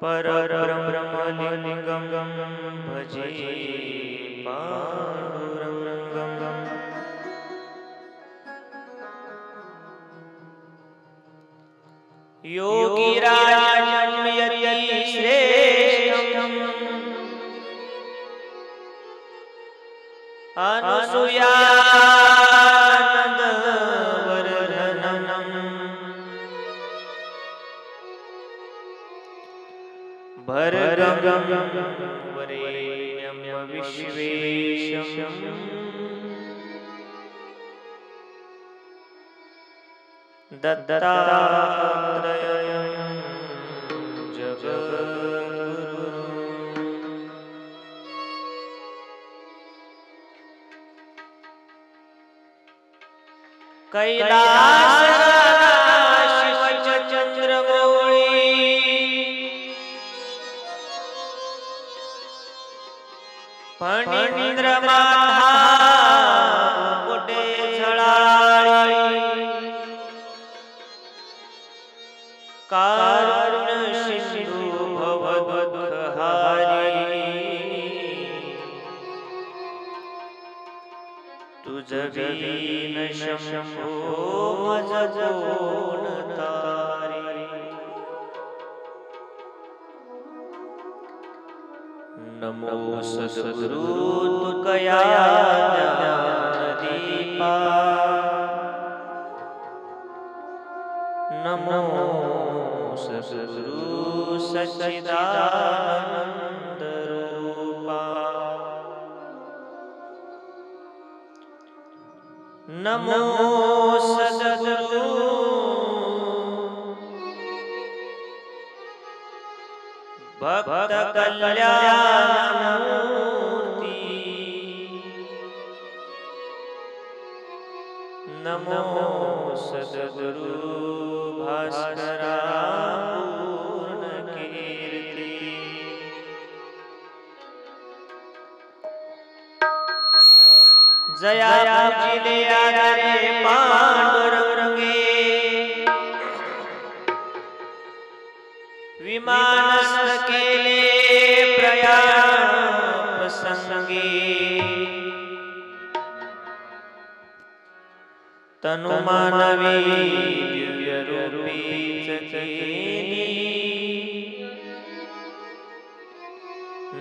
परब्रह्मलिंगं भजे पाण्डुरङ्गं। योगीराजं यतिश्रेष्ठम् अनुसूयानन्दवर्धनम् भर्गं वरेण्यं विश्वेशं दत्तात्रेयं जगद्गुरुं। कैलासचन्द्रमौळी फणीन्द्रमाथा मुकुटे झळाळी कारुण्य सिंधू भवदुःखहारी तुझ विन शंभो मज कोण तारी। नमो सद्गुरु तुकया ज्ञानदीपा नमो सद्गुरु सच्चिदानंद रूपा नमो सद्गुरु भक्त कल्याणमूर्ति नमो सद्गुरु भास्करा पूर्ण कीर्ति। जया तुझिले आदरे पांडुरंगे विमानस्थ केले प्रयाण प्रसंगे तनु मानवी दिव्य रूपीच केली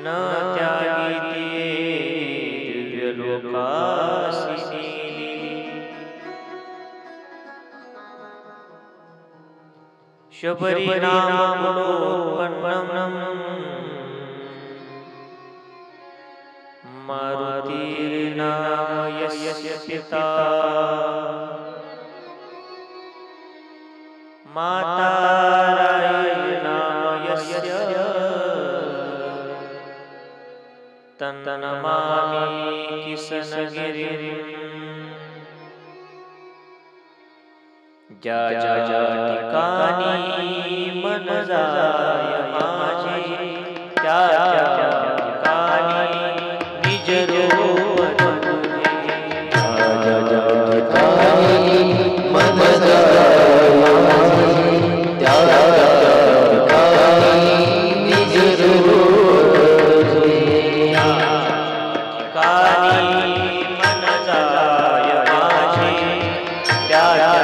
न त्यागी दिव्य लोकासी शबरी नाम गुणोत्पन्नम् मारुतिर्नाम यस्य पिता माता नाम यस्य तन्नमामि किशनगिरिं। ज्या ज्या ठिकाणी मन जाय माझे त्या त्या ठिकाणी निज रूप तुझे। ज्या ज्या ठिकाणी मन जाय माझे त्या त्या ठिकाणी निज रूप तुझे। ज्या ठिकाणी मन जाय माझे त्या त्या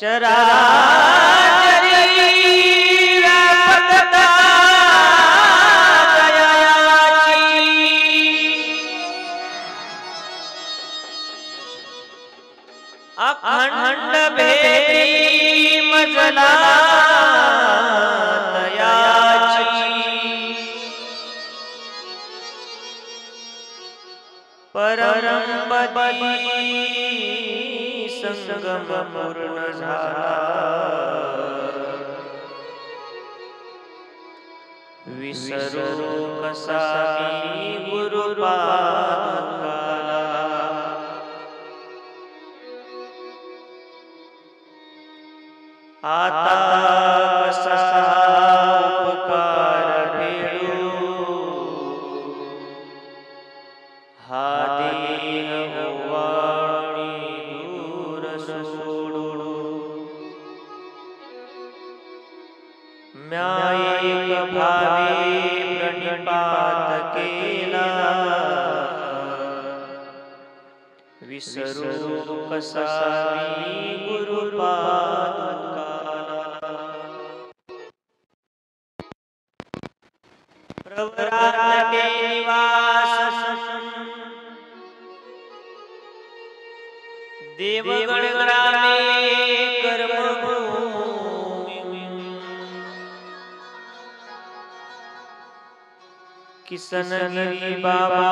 चराचरी व्यापकता दयाची अखंड भेदी मजला दयाची परमपदी संगम पूर्ण झाला विसरू कसा मी गुरुपादुकाला आता कसा उपकार फेडू हा देह वाणी दूर सोडू म्या एक भावे प्रणिपात केला विसरू कसा मी गुरुपादुकाला प्रवराते निवास देवगण ग्रामे कर्मभूमि किसनगिरी बाबा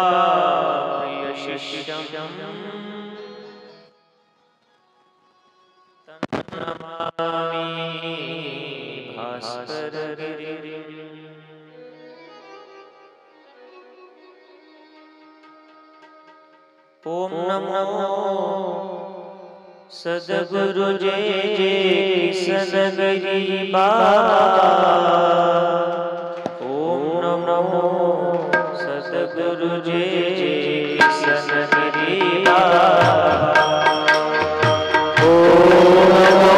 प्रिय शिष्यं तन्नमामि भास्कर ओम नमो सद्गुरु जय जय किसनगिरी बाबा ओम नमो सद्गुरु जय जय किसनगिरी बाबा ओम नमो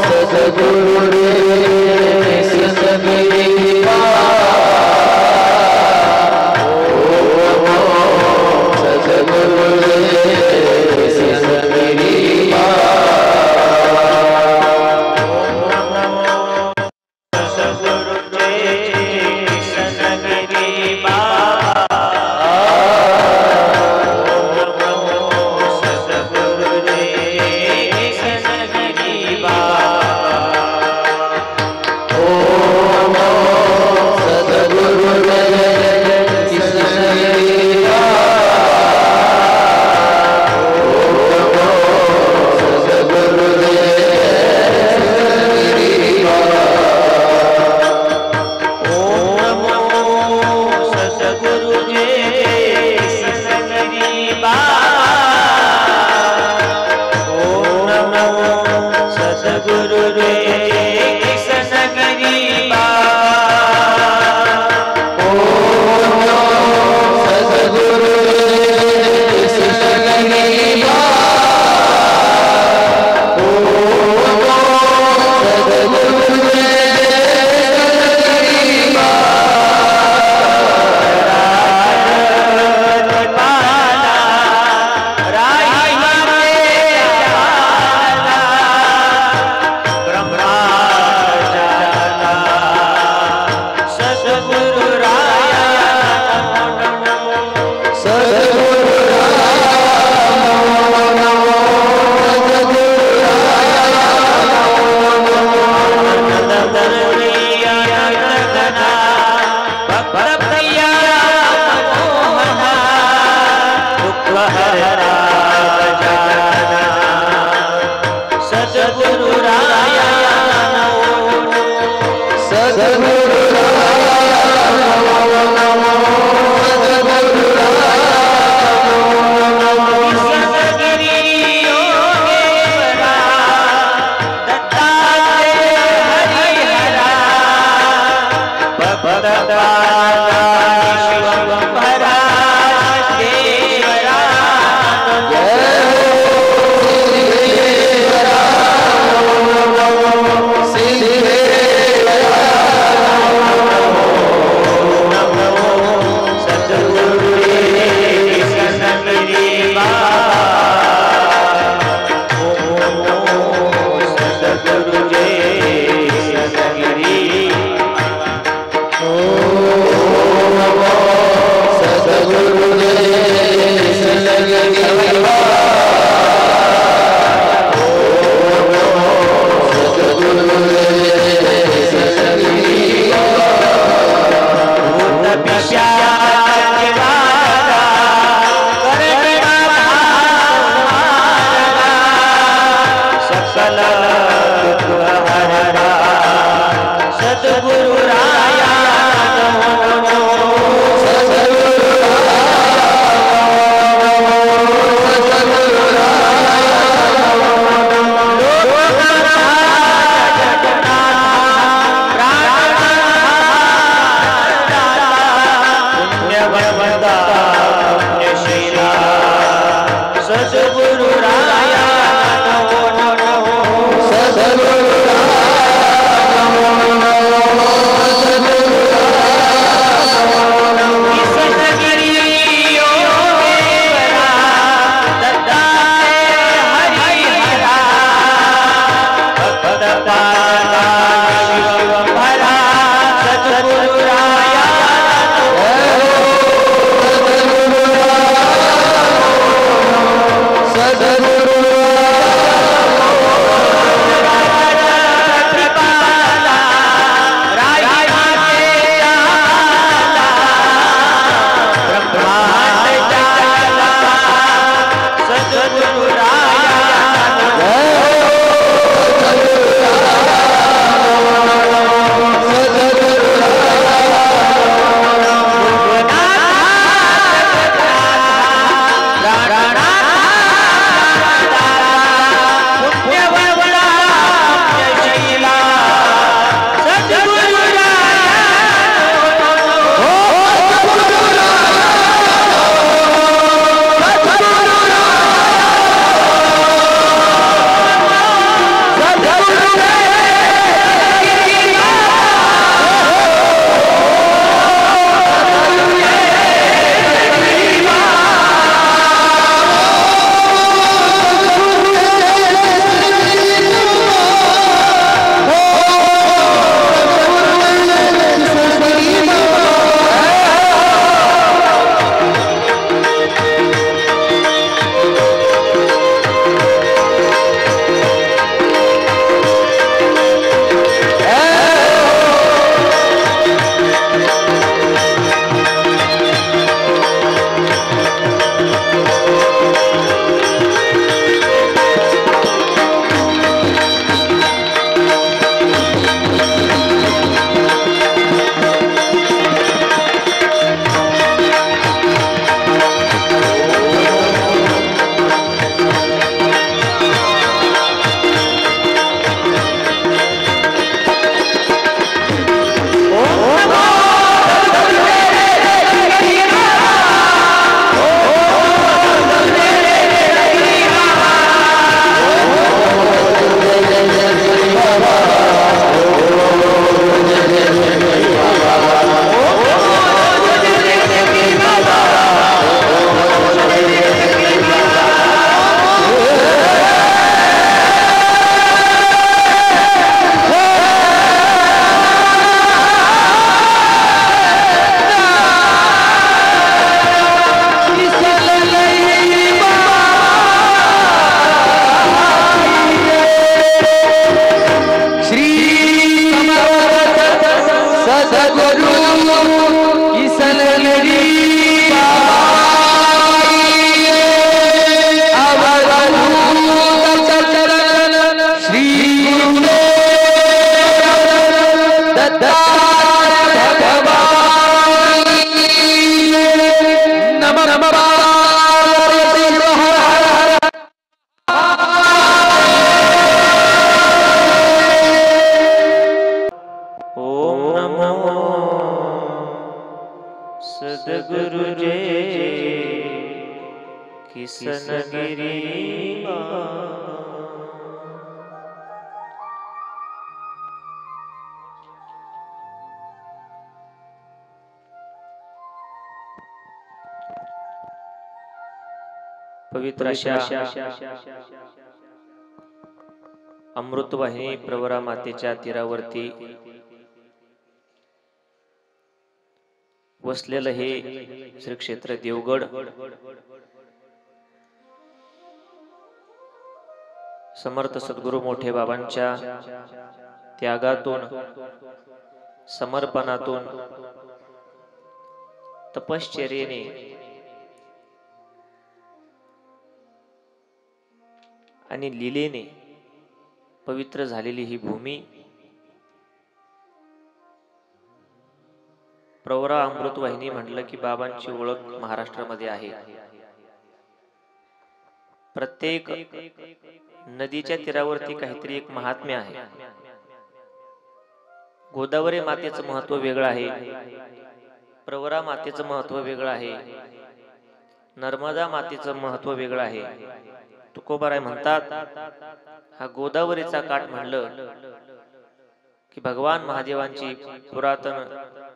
सद्गुरु जय जय किसनगिरी बाबा ब्रह्म सकल दुख हरता सद्गुरु राया नमो नमो सद्गुरु सद्गुरु राया नमो नमो सद्गुरु सद्गुरु जय किसन गिरी पवित्र अशा अमृतवाहिनी प्रवरा मातेच्या तीरावरती वसलेलं हे श्री क्षेत्र देवगड समर्थ सद्गुरु मोठे बाबांच्या त्यागातून समर्पणातून तपश्चर्येने आणि लीलेने पवित्र झालेली ही भूमी प्रवरा अमृत वाहिनी म्हटलं की बाबांची ओळख महाराष्ट्रामध्ये आहे. प्रत्येक नदीच्या तीरावरती काहीतरी एक महात्म्य आहे. गोदावरी मातेचं महत्व वेगळं आहे, प्रवरा मातेचं महत्व वेगळं आहे, नर्मदा मातेचं महत्व वेगळं आहे. तुकोबाराय म्हणतात, हा गोदावरीचा काठ म्हणलं की भगवान महादेवांची पुरातन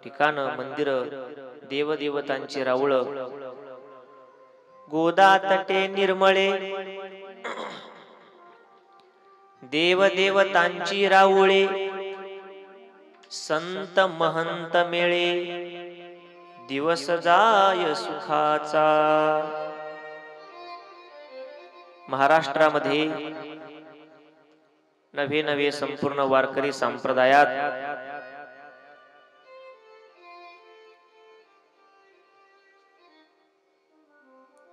ठिकाणं, मंदिरं, देवदेवतांची राऊळ, गोदा तटे निर्मळे देवदेवतांची राऊळे, संत महंत मेळे दिवस जाय सुखाचा. महाराष्ट्रामध्ये नवे नवे संपूर्ण वारकरी संप्रदायात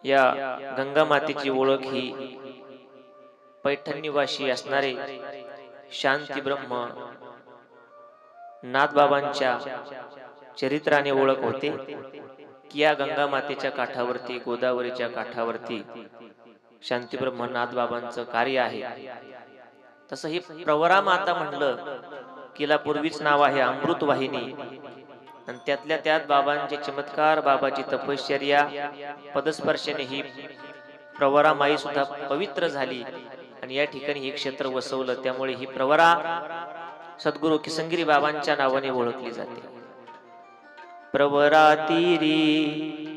या गंगा मातेची ओळख ही पैठण निवासी असणारे शांती ब्रह्म नाथबाबांच्या चरित्राने ओळख होते की या गंगा मातेच्या काठावरती, गोदावरीच्या काठावरती शांतीब्रह्म नाथबाबांचं कार्य आहे. तसं ही प्रवरा माता म्हणलं किला पूर्वीच नाव आहे अमृत वाहिनी, आणि त्यातल्या त्यात बाबांचे चमत्कार, बाबाची तपश्चर्या, पदस्पर्शाने ही प्रवरा माई सुद्धा पवित्र झाली आणि या ठिकाणी हे क्षेत्र वसवलं. त्यामुळे ही प्रवरा सद्गुरु किसनगिरी बाबांच्या नावाने ओळखली जाते. प्रवरा तीरी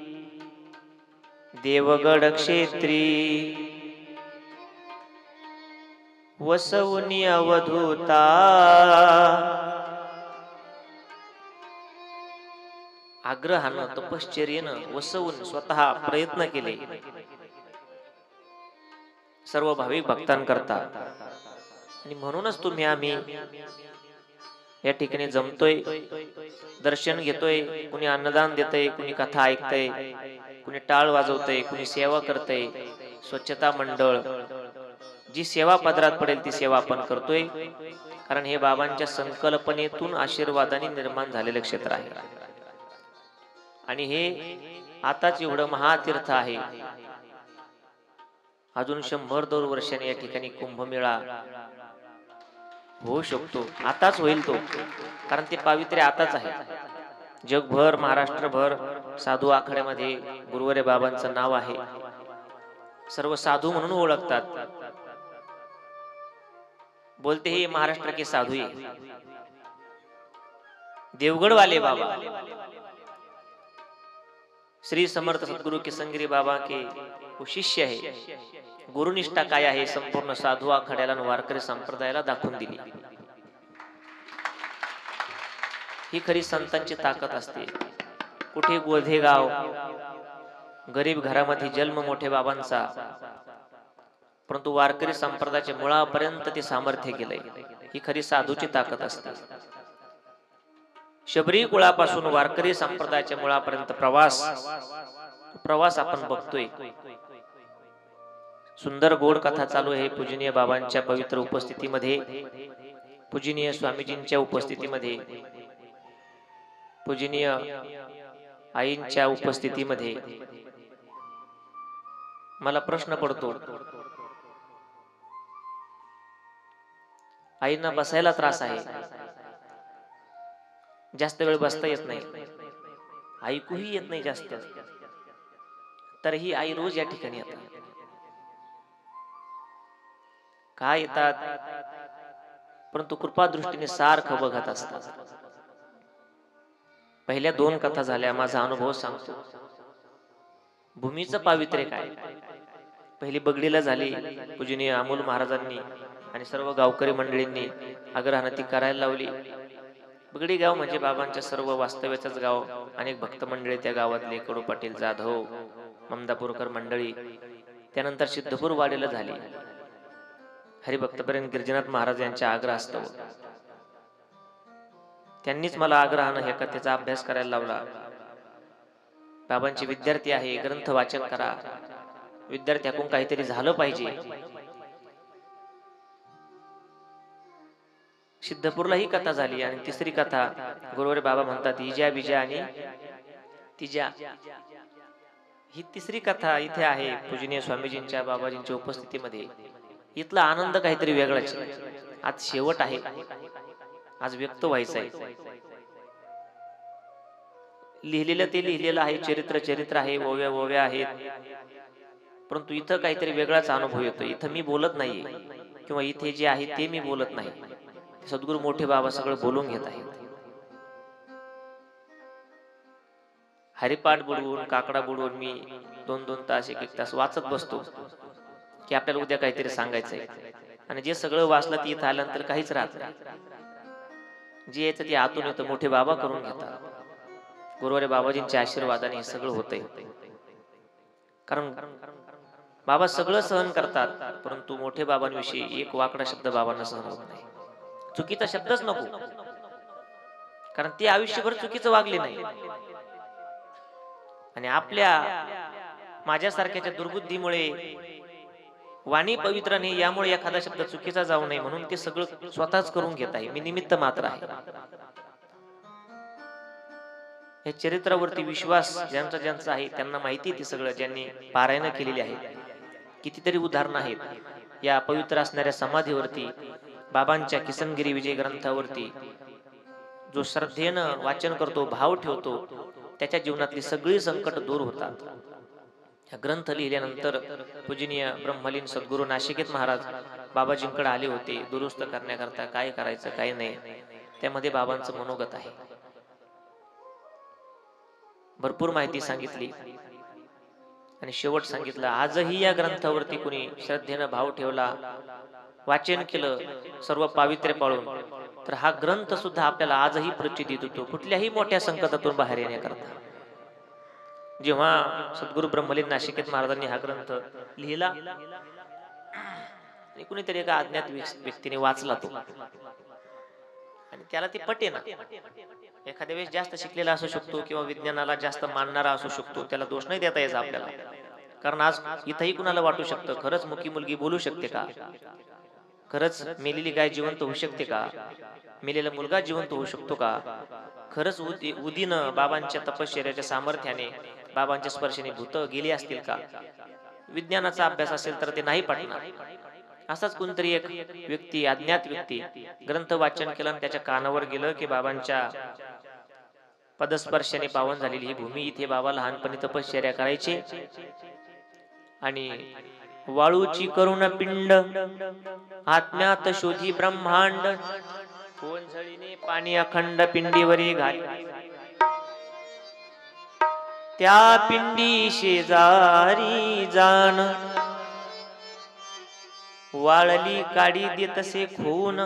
देवगड क्षेत्री वसवनी अवधूता, आग्रहानं तपश्चर्येनं वसवून स्वतः प्रयत्न केले सर्व भाविक भक्तांकरता. आणि म्हणूनच तुम्ही आम्ही या ठिकाणी जमतोय, दर्शन घेतोय, कुणी अन्नदान देतय, कुणी कथा ऐकतय, कुणी टाळ वाजवतय, कुणी सेवा करतय, स्वच्छता मंडळ, जी सेवा पदरात पडेल ती सेवा आपण करतोय. कारण हे बाबांच्या संकल्पनेतून आशीर्वादाने निर्माण झालेले क्षेत्र आहे. आणि हे आताच एवढं महातीर्थ आहे. अजून 100-200 वर्षांनी या ठिकाणी कुंभमेळा होऊ शकतो. आताच होईल तो, कारण ते पावित्र्य आताच आहे. जगभर, महाराष्ट्रभर साधू आखाड्यामध्ये गुरुवारे बाबांचं नाव आहे. सर्व साधू म्हणून ओळखतात. बोलते हे महाराष्ट्र के साधू है, देवगढ़ वाले बाबा श्री समर्थ सद्गुरु किसनगिरी बाबा के वो शिष्य है. गुरुनिष्ठा काय आहे संपूर्ण साधू आखाड्याला आणि वारकरी संप्रदायाला दाखवून दिली. ही खरी संतांची ताकद असते. कुठे गोधेगाव गरीब घरामध्ये जन्म मोठे बाबांचा, परंतु वारकरी संप्रदायाच्या मुळापर्यंत ते सामर्थ्य गेलंय. ही खरी साधूची ताकद असते. शबरी कुळापासून वारकरी संप्रदायाच्या मुळापर्यंत प्रवास आपण बघतोय. सुंदर गोड कथा चालू आहे पूजनीय बाबांच्या पवित्र उपस्थितीमध्ये, पूजनीय स्वामीजींच्या उपस्थितीमध्ये, पूजनीय आईंच्या उपस्थितीमध्ये. मला प्रश्न पडतो, आईंना बसायला त्रास आहे, जास्त वेळ बसता येत नाही, ऐकूही येत नाही जास्त, तरीही आई रोज या ठिकाणी येतात. काय येतात, परंतु कृपा दृष्टीने सारखं बघत असतात. पहिल्या 2 कथा झाल्या, माझा अनुभव सांगतो. भूमीचं पावित्र्य काय. पहिली बगडीला झाली, पूजनीय अमोल महाराजांनी आणि सर्व गावकरी मंडळींनी आग्रहाने ती करायला लावली. बगडी गाव म्हणजे बाबांच्या सर्व वास्तव्याचंच गाव. अनेक भक्त मंडळी त्या गावातले, कडू पाटील, जाधव, ममदापूरकर मंडळी. त्यानंतर सिद्धपूर वाडीला झाली. हरिभक्तपर्यंत गिरिजनाथ महाराज यांच्या आग्रहास्तव त्यांनीच मला आग्रहानं ह्या कथेचा अभ्यास करायला लावला. बाबांचे विद्यार्थी आहे, ग्रंथ वाचन करा, विद्यार्थ्याकडून काहीतरी झालं पाहिजे. सिद्धपूरला ही कथा झाली. आणि तिसरी कथा गुरुवारी बाबा म्हणतात इजा बिजा आणि तिजा, ही तिसरी कथा इथे आहे पूजनीय स्वामीजींच्या बाबाजींच्या उपस्थितीमध्ये. इथला आनंद काहीतरी वेगळाच. आज शेवट आहे, आज व्यक्त व्हायचं आहे. लिहिलेलं ते लिहिलेलं आहे, चरित्र आहे, ओव्या ओव्या आहेत, परंतु इथं काहीतरी वेगळाच अनुभव येतो. इथं मी बोलत नाहीये, किंवा इथे जे आहे ते मी बोलत नाही. सद्गुरू मोठे बाबा सगळं बोलून घेत आहेत. हरिपाठ बुडवून काकडा बुडवून मी 2-2 तास 1-1 तास वाचत बसतो की आपल्याला उद्या काहीतरी सांगायचंय. आणि जे सगळं वाचलं ते इथं आल्यानंतर काहीच राहत नाही. जे येतं ते आतून येतं, मोठे बाबा करून घेतात. गुरुवारी बाबाजींच्या आशीर्वादाने हे सगळं होतंय. कारण बाबा सगळं सहन करतात, परंतु मोठे बाबांविषयी एक वाकडा शब्द बाबांना सहन होत नाही. चुकीचा शब्दच नको, कारण ते आयुष्यभर चुकीचं वागले नाही. आणि आपल्या माझ्यासारख्याच्या दुर्बुद्धीमुळे वाणी पवित्र नाही, यामुळे एखादा शब्द चुकीचा जाऊ नये म्हणून ते सगळं स्वतःच करून घेत आहे. मी निमित्त मात्र आहे. या चरित्रावरती विश्वास ज्यांचा ज्यांचा आहे त्यांना माहिती ते सगळं, ज्यांनी पारायण केलेली आहे. कितीतरी उदाहरणं आहेत या पवित्र असणाऱ्या समाधीवरती. बाबांच्या किसनगिरी विजय ग्रंथावरती जो श्रद्धेनं वाचन करतो, भाव ठेवतो, त्याच्या जीवनातली सगळी संकट दूर होतात. हा ग्रंथ लिहिल्यानंतर पूजनीय ब्रह्मलीन सद्गुरू नाशिकेत महाराज बाबाजींकडे आले होते दुरुस्त करण्याकरता, काय करायचं काय नाही. त्यामध्ये बाबांचं मनोगत आहे. भरपूर माहिती सांगितली आणि शेवट सांगितलं, आजही या ग्रंथावरती कुणी श्रद्धेनं भाव ठेवला, वाचन केलं सर्व पावित्र्य पाळून, तर हा ग्रंथ सुद्धा आपल्याला आजही प्रचिती देतो कुठल्याही मोठ्या संकटातून बाहेर येण्याकरता. जेव्हा सद्गुरू ब्रह्मलीन नाशिकेत महाराजांनी हा ग्रंथ लिहिला आणि कुणीतरी एका अज्ञात व्यक्तीने वाचला तो, आणि त्याला ते पटेना. एखाद्या वेळेस जास्त शिकलेला असू शकतो किंवा विज्ञानाला जास्त मानणारा असू शकतो, त्याला दोष नाही देता यायचा आपल्याला. कारण आज इथंही कुणाला वाटू शकतं खरंच मुकी मुलगी बोलू शकते का, खरंच मेलेली गाय जिवंत होऊ शकते का, मेलेला मुलगा जिवंत होऊ शकतो का, खरंच उदीनं बाबांच्या तपश्चर्याच्या सामर्थ्याने बाबांच्या स्पर्शाने भूत गेली असतील का. विज्ञानाचा अभ्यास असेल तर ते नाही पटणार. असाच कोणतरी एक व्यक्ती, अज्ञात व्यक्ती ग्रंथ वाचन केलं आणि त्याच्या कानावर गेलं की बाबांच्या पदस्पर्शाने पावन झालेली ही भूमी, इथे बाबा लहानपणी तपश्चर्या करायचे आणि वाळूची करुण पिंड आत्म्यात शोधी ब्रह्मांड, कोंझळीने पाणी अखंड पिंडीवरी घाली, त्या पिंडी शेजारी जाण वाळली काडी देतसे खून,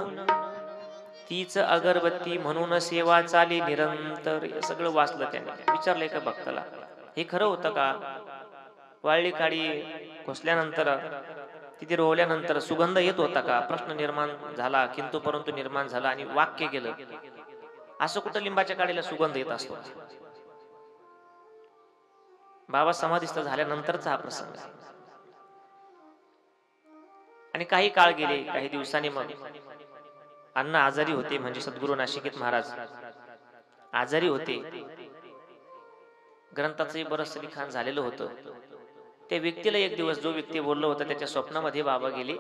तीच अगरबत्ती म्हणून सेवा चाली निरंतर. हे सगळं वाचलं त्याने. विचारलंय का भक्ताला, हे खरं होतं का? वाळली काडी घोसल्यानंतर तिथे रोवल्यानंतर सुगंध येत होता का? प्रश्न निर्माण झाला, किंतु परंतु निर्माण झाला आणि वाक्य गेलं, असं कुठं लिंबाच्या काडीला सुगंध येत असतो? बाबा समाधीस्थ झाल्यानंतरचा हा प्रसंग आहे. आणि काही काळ गेले, काही दिवसांनी मग अण्णा आजारी होते, म्हणजे सद्गुरू नाशिकेत महाराज आजारी होते. ग्रंथाचंही बरंच लिखाण झालेलं होतं. त्या व्यक्तीला एक दिवस, जो व्यक्ती बोललो होता, त्याच्या स्वप्नामध्ये बाबा गेले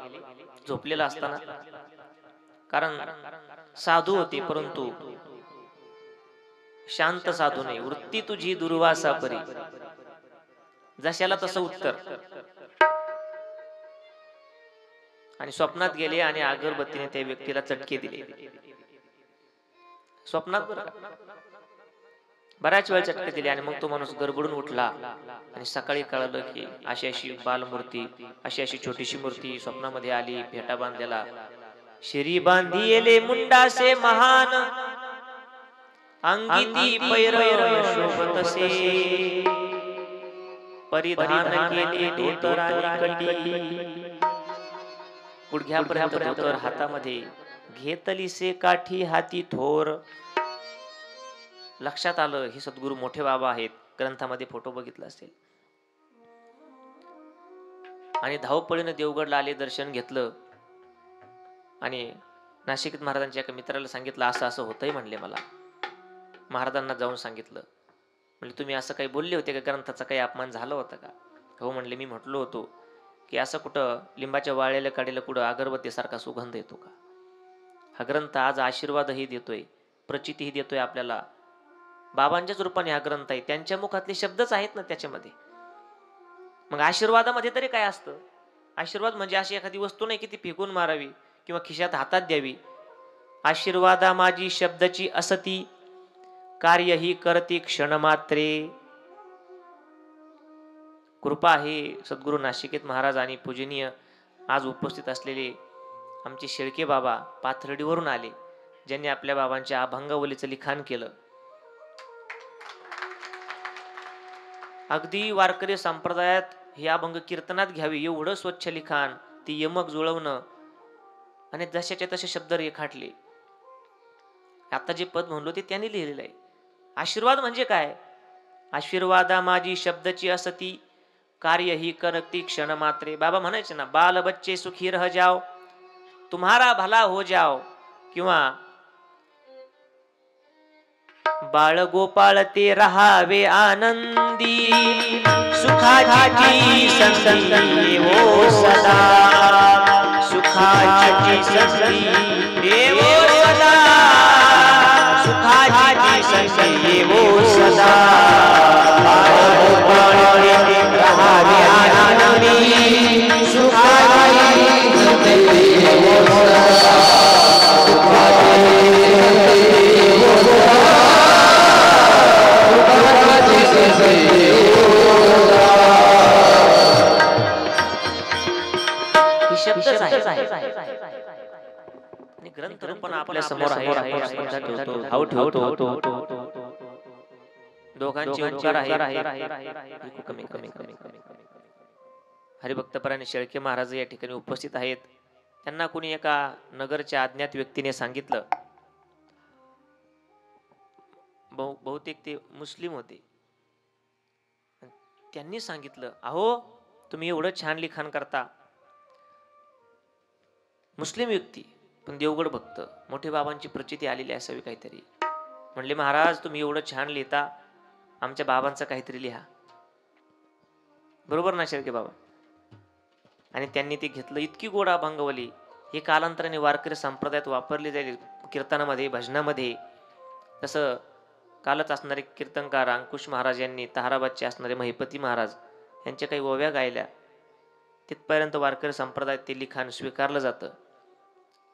झोपलेला असताना. कारण साधू होते, परंतु शांत साधू नाही. वृत्ती तुझी दुर्वासा परी, जशाला तसं उत्तर. आणि स्वप्नात गेले आणि अगरबत्तीने त्या व्यक्तीला चटके दिले. स्वप्नात बऱ्याच वेळ चटके दिले आणि मग तो माणूस गडबडून उठला आणि सकाळी कळलं की अशी अशी बालमूर्ती, अशी अशी छोटीशी मूर्ती स्वप्नामध्ये आली, फेटा बांधलेला, शिरी बांधी येले मुंडासे महान, अंगीती पैर शोभतसे, परिधान केले धोतर आणि कटी, गुडघ्यापर्यंत धोतर, हातामध्ये घेतलीसे काठी हाती थोर. लक्षात आलं हे सद्गुरू मोठे बाबा आहेत. ग्रंथामध्ये फोटो बघितला असेल. आणि धावपळीनं देवगडला आले, दर्शन घेतलं आणि नाशिक महाराजांच्या एका मित्राला सांगितलं असं असं होतंय म्हणले मला. महाराजांना जाऊन सांगितलं. म्हणजे तुम्ही असं काही बोलले होते का, ग्रंथाचा काही अपमान झाला होता का? हो म्हणले, मी म्हटलो होतो की असं कुठं लिंबाच्या वाळलेल्या काडीला कुठं अगरबत्तीसारखा सुगंध येतो का? हा ग्रंथ आज आशीर्वादही देतोय, प्रचितीही देतोय आपल्याला. बाबांच्याच रूपाने हा ग्रंथ आहे, त्यांच्या मुखातले शब्दच आहेत ना त्याच्यामध्ये. मग आशीर्वादामध्ये तरी काय असतं? आशीर्वाद म्हणजे अशी एखादी वस्तू नाही की ती फेकून मारावी किंवा खिशात हातात द्यावी. आशीर्वादा माझी शब्दाची असती, कार्य ही करती क्षणमात्रे. कृपा आहे सद्गुरू नाशिकेत महाराज आणि पूजनीय आज उपस्थित असलेले आमचे शेळके बाबा पाथर्डीवरून आले, ज्यांनी आपल्या बाबांच्या अभंगावलीचं लिखाण केलं. अगदी वारकरी संप्रदायात हे अभंग कीर्तनात घ्यावे एवढं स्वच्छ लिखाण, ती यमक जुळवणं आणि जशाचे तसे शब्द रेखाटले. आता जे पद म्हणलो ते त्यांनी लिहिलेलं आहे. आशीर्वाद म्हणजे काय? आशीर्वादा माझी शब्दाची असती, कार्य ही करती क्षण मात्रे. बाबा म्हणायचे ना, बाल बच्चे सुखी रह जाओ, तुम्हारा भला हो जाओ, किंवा बाळ गोपाळ ते राहावे आनंदी, सुखाची संधी हो सदा, सुखाची संधी हो सदा, सुखाची संधी हो सदा. बाळ गोपाळ ते राहावे आनंदी, सुखाची संधी हो सदा, सुखाची संधी हो सदा. ग्रंथ रूपाने आपल्या समोर दोघांचे उच्चार आहे. कमी कमी कमी हरिभक्तपरायण शेळके महाराज या ठिकाणी उपस्थित आहेत. त्यांना कोणी एका नगरच्या अज्ञात व्यक्तीने सांगितलं, बहुतेक ते मुस्लिम होते, त्यांनी सांगितलं, अहो तुम्ही एवढं छान लिखाण करता, मुस्लिम व्यक्ती पण देवगड भक्त, मोठे बाबांची प्रचिती आलेली असावी काहीतरी. म्हणले, महाराज तुम्ही एवढं छान लिहिता, आमच्या बाबांचं काहीतरी लिहा. बरोबर ना शेळके बाबा? आणि त्यांनी ते घेतलं. इतकी गोड अभंगवली हे कालांतराने वारकरी संप्रदायात वापरली जाईल, कीर्तनामध्ये भजनामध्ये. तसं कालच असणारे कीर्तनकार अंकुश महाराज यांनी ताहराबादचे असणारे महिपती महाराज यांच्या काही ओव्या गायल्या. तिथपर्यंत वारकरी संप्रदायात ते लिखाण स्वीकारलं जातं.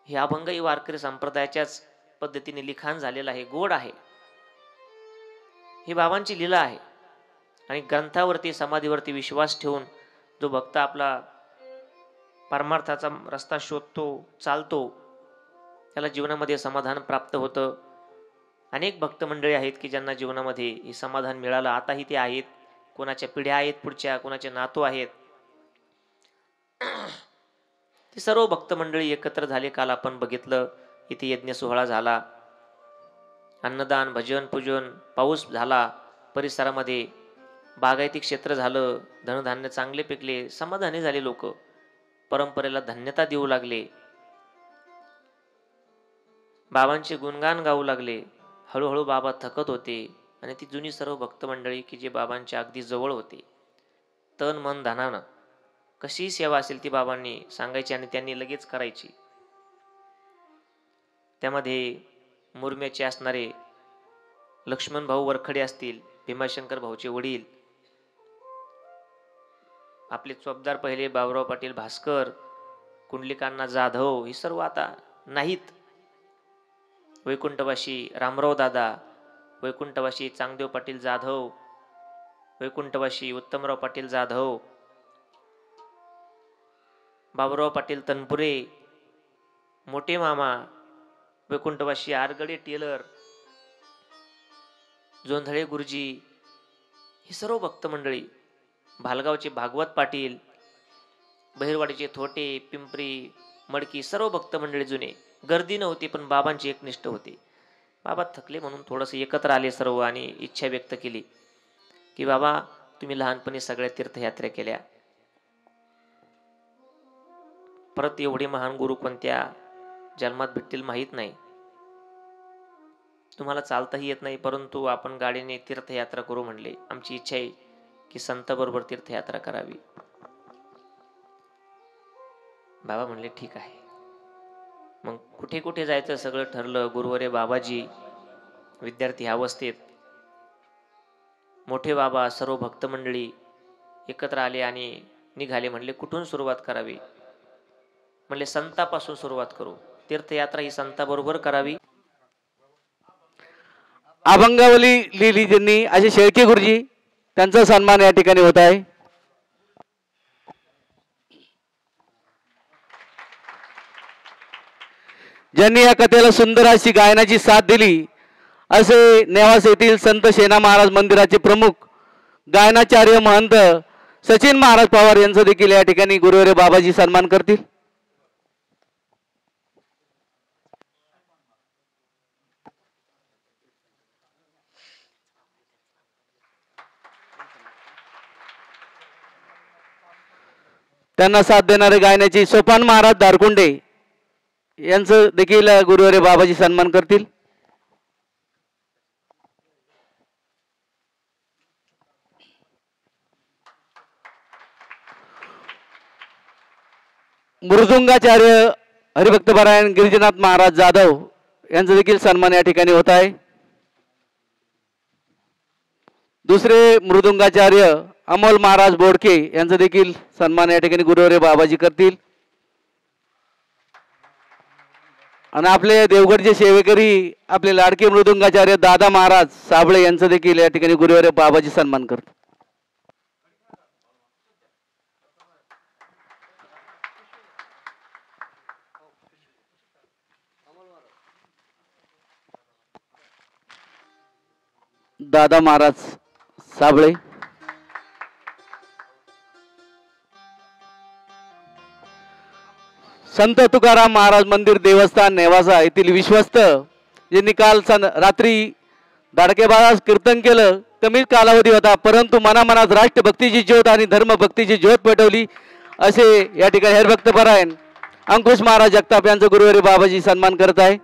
हे अभंगही वारकरी संप्रदायाच्याच पद्धतीने लिखाण झालेलं आहे, गोड आहे. ही बाबांची लीला आहे. आणि ग्रंथावरती समाधीवरती विश्वास ठेवून जो भक्त आपला परमार्थाचा रस्ता शोधतो, चालतो, त्याला जीवनामध्ये समाधान प्राप्त होतं. अनेक भक्त मंडळी आहेत की ज्यांना जीवनामध्ये हे समाधान मिळालं. आताही ते आहेत, कोणाच्या पिढ्या आहेत, पुढच्या कोणाचे नातू आहेत. ते सर्व भक्त मंडळी एकत्र झाले. काल आपण बघितलं, इथे यज्ञ सोहळा झाला, अन्नदान, भजन, पूजन, पाऊस झाला परिसरामध्ये, बागायती क्षेत्र झालं, धनधान्य चांगले पिकले, समाधानी झाले. लोक परंपरेला धन्यता देऊ लागले, बाबांचे गुणगान गाऊ लागले. हळूहळू बाबा थकत होते आणि ती जुनी सर्व भक्त मंडळी की जे बाबांच्या अगदी जवळ होते, तन मन धनानं कशी सेवा असेल ती बाबांनी सांगायची आणि त्यांनी लगेच करायची. त्यामध्ये मुरम्याचे असणारे लक्ष्मण भाऊ वरखडे असतील, भीमाशंकर भाऊचे वडील, आपले चोपदार पहिले बाबुराव पाटील भास्कर, कुंडलिकांना जाधव, ही सर्व आता नाहीत. वैकुंठवाशी रामराव दादा, वैकुंठवाशी चांगदेव पाटील जाधव, वैकुंठवाशी उत्तमराव पाटील जाधव, बाबुराव पाटील तनपुरे, मोठे मामा, वैकुंठवाशी आरगडे टेलर, जोंधळे गुरुजी, ही सर्व भक्त मंडळी, भालगावचे भागवत पाटील, बहिरवाडीचे थोटे, पिंपरी, मडकी, सर्व भक्त मंडळी जुने. गर्दी नव्हती पण बाबांची एकनिष्ठ होती. बाबा थकले म्हणून थोडंसं एकत्र आले सर्व आणि इच्छा व्यक्त केली की बाबा तुम्ही लहानपणी सगळ्या तीर्थयात्रा केल्या, परत एवढे महान गुरु कोणत्या जन्मात भेटतील माहीत नाही. तुम्हाला चालताही येत नाही, परंतु आपण गाडीने तीर्थयात्रा करू म्हणले. आमची इच्छा आहे की संताबरोबर तीर्थयात्रा करावी. बाबा म्हणले ठीक आहे. मग कुठे कुठे जायचं सगळं ठरलं. गुरुवर्य बाबाजी विद्यार्थी अवस्थेत, मोठे बाबा, सर्व भक्त मंडळी एकत्र आले आणि निघाले. म्हणले कुठून सुरुवात करावी? म्हणले संतापासून सुरुवात करू. तीर्थयात्रा ही संताबरोबर करावी. अभंगावली लिहिली ज्यांनी असे शेळके गुरुजी, त्यांचा सन्मान या ठिकाणी होत आहे. ज्यांनी या कथेला सुंदर अशी गायनाची साथ दिली असे नेवास येथील संत शेना महाराज मंदिराचे प्रमुख गायनाचार्य महंत सचिन महाराज पवार यांचा देखील या ठिकाणी गुरुवर्य बाबाजी सन्मान करतील. त्यांना साथ देणारे गायनाचे सोपान महाराज दारकुंडे यांचं देखील गुरुवर्य बाबाजी सन्मान करतील. मृदुंगाचार्य हरिभक्त पारायण गिरिजनाथ महाराज जाधव यांचा देखील सन्मान या ठिकाणी होत आहे. दुसरे मृदुंगाचार्य अमोल महाराज बोडके यांचा देखील सन्मान या ठिकाणी गुरुवर्य बाबाजी करतील. आणि आपले देवगडचे सेवेकरी आपले लाडके मृदुंगाचार्य दादा महाराज साबळे यांचा देखील या ठिकाणी गुरुवर्य बाबाजी सन्मान करतात. दादा महाराज साबळे, संत तुकाराम महाराज मंदिर देवस्थान नेवासा येथील विश्वस्त ज्यांनी काल रात्री दाडकेबाज कीर्तन केलं. कमी कालावधी होता, परंतु मनामनात राष्ट्रभक्तीची ज्योत आणि धर्मभक्तीची ज्योत पेटवली असे या ठिकाणी हरिभक्त परायण अंकुश महाराज जगताप यांचा गुरुवारी बाबाजी सन्मान करत आहे.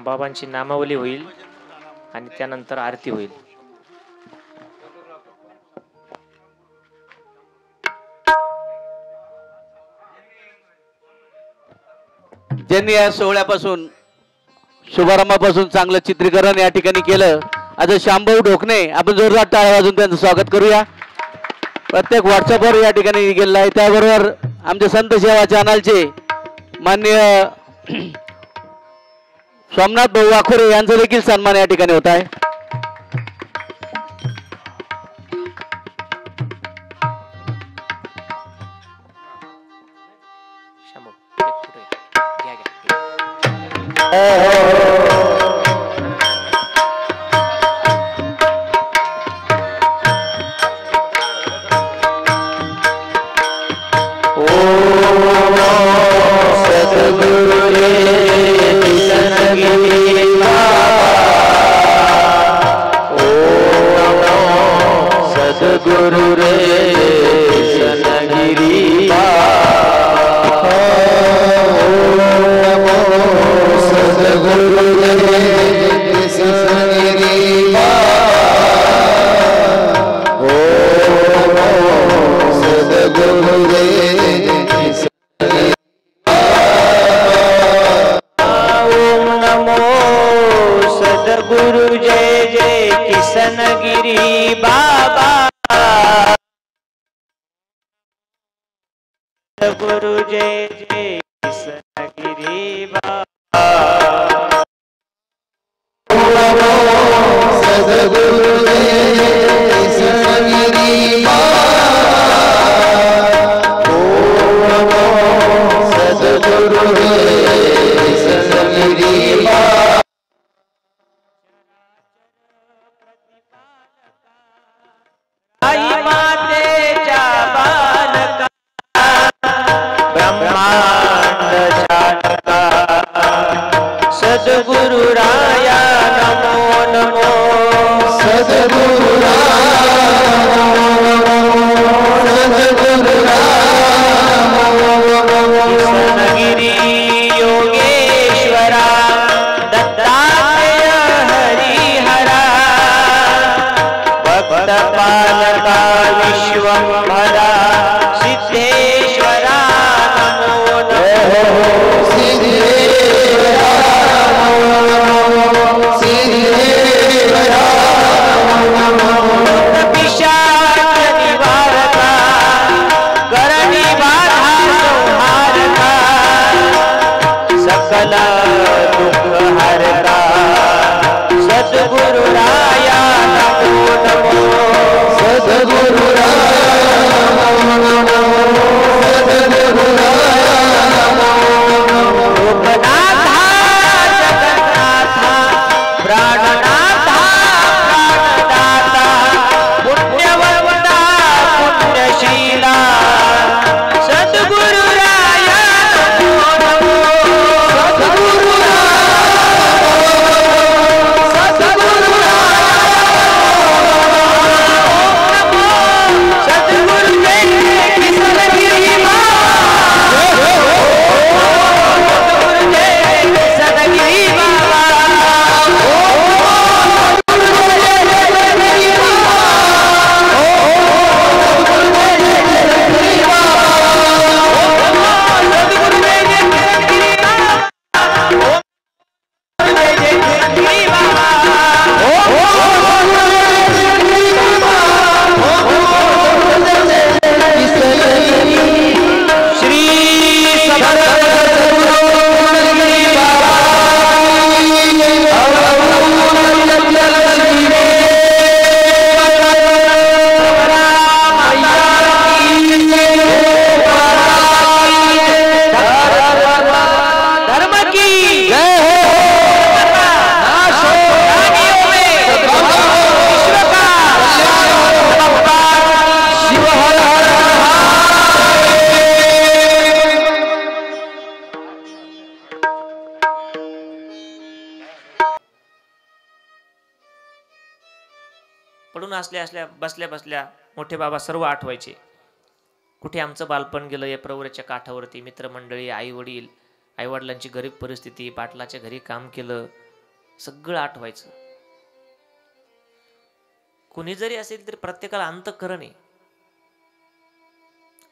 बाबांची नामावली होईल आणि त्यानंतर आरती होईल. ज्यांनी या सोहळ्यापासून शुभारंभापासून चांगलं चित्रीकरण या ठिकाणी केलं, आज शांभाऊ ढोकणे, आपण जोरदार टाळ्या वाजून त्यांचं स्वागत करूया. प्रत्येक व्हॉट्सअपवर या ठिकाणी गेलेला आहे. त्याबरोबर आमचे संत सेवा चॅनलचे माननीय सोमनाथ भाऊ वाखोरे यांचा देखील सन्मान या ठिकाणी होत आहे. गुरु रे सनगिरी सदगुरु रे सनगिरी सदगुरु रे ओम नमो सदगुरु जय जय किशनगिरी बाबा गुरु जय जय किशनगिरी बाबा सदगुरु जय जय किशनगिरी सदगुरु जय किशनगिरी आई मातेच्या बालका ब्रह्मा ब्रह्मांड चालका सद्गुरु राया नमो नमो सद्गुरु कृष्णगिरी योगेश्वरा दत्तात्रेय हरिहरा भक्त पालका विश्वंभरा सिद्धेश्वरा नमो नमो सिद्धेश्वरा पिशाच निवारका करणी बाधा संहारका सकल दुःख हरका सद्गुरु राया नमो नमो सद्गुरु रूपनाथा जगन्नाथा प्राणनाथा प्राणदाता पुण्यवंता पुण्यशीला सद्गुरु राया नमो नमो सद्गुरु सद्गुरु जय कृष्णगिरी सद्गुरु जय कृष्णगिरी बाबा पडून असल्या बसल्या बसल्या मोठे बाबा सर्व आठवायचे. कुठे आमचं बालपण गेलं या प्रवरेच्या काठावरती. मित्रमंडळी, आई वडील, आईवडिलांची गरीब परिस्थिती, पाटलाच्या घरी काम केलं, सगळं आठवायचं. कुणी जरी असेल तरी प्रत्येकाला अंतःकरण आहे.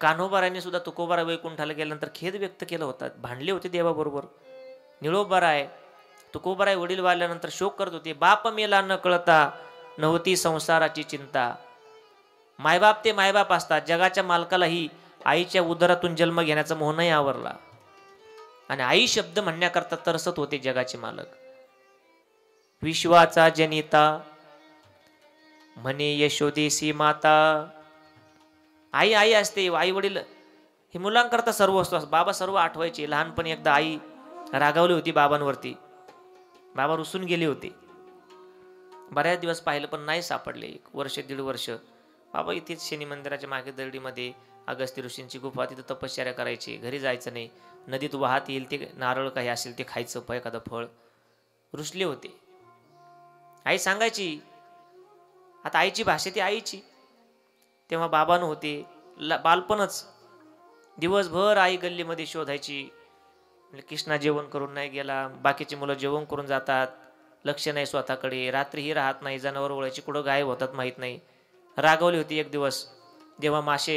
कान्होबाराने सुद्धा तुकोबारा वैकुंठाला गेल्यानंतर खेद व्यक्त केला होता. भांडले होते देवाबरोबर. निळोबाराय तुकोबाराय वडील वारल्यानंतर शोक करत होते. बाप मेला न कळता नव्हती संसाराची चिंता. मायबाप ते मायबाप असतात. जगाच्या मालकालाही आईच्या उदरातून जन्म घेण्याचा मोह नाही आवरला आणि आई शब्द म्हणण्याकरता तरसत होते जगाचे मालक. विश्वाचा जनिता म्हणे यशोदेसी माता. आई आई असते. आई वडील हे मुलांकरता सर्व असतो. बाबा सर्व आठवायचे. लहानपणी एकदा आई रागावली होती बाबांवरती. बाबा रुसून गेले होते. बऱ्याच दिवस पाहिलं पण नाही सापडले. 1 वर्ष 1.5 वर्ष बाबा इथेच शनी मंदिराच्या मागे दरडीमध्ये अगस्त्य ऋषींची गुफा, तिथं तपश्चर्या करायची. घरी जायचं नाही. नदीत वाहत येईल ते नारळ काही असेल ते खायचं, एखादं फळ. रुसले होते. आई सांगायची. आता आईची भाषा ती आईची. तेव्हा बाबा नव्हते. बालपणच. दिवसभर आई गल्लीमध्ये शोधायची. कृष्णा जेवण करून नाही गेला. बाकीची मुलं जेवण करून जातात. लक्ष नाही स्वतःकडे. रात्रीही राहत नाही. जनावर ओळायची कुठं गायब होतात माहीत नाही. रागवली होती एक दिवस. जेव्हा मासे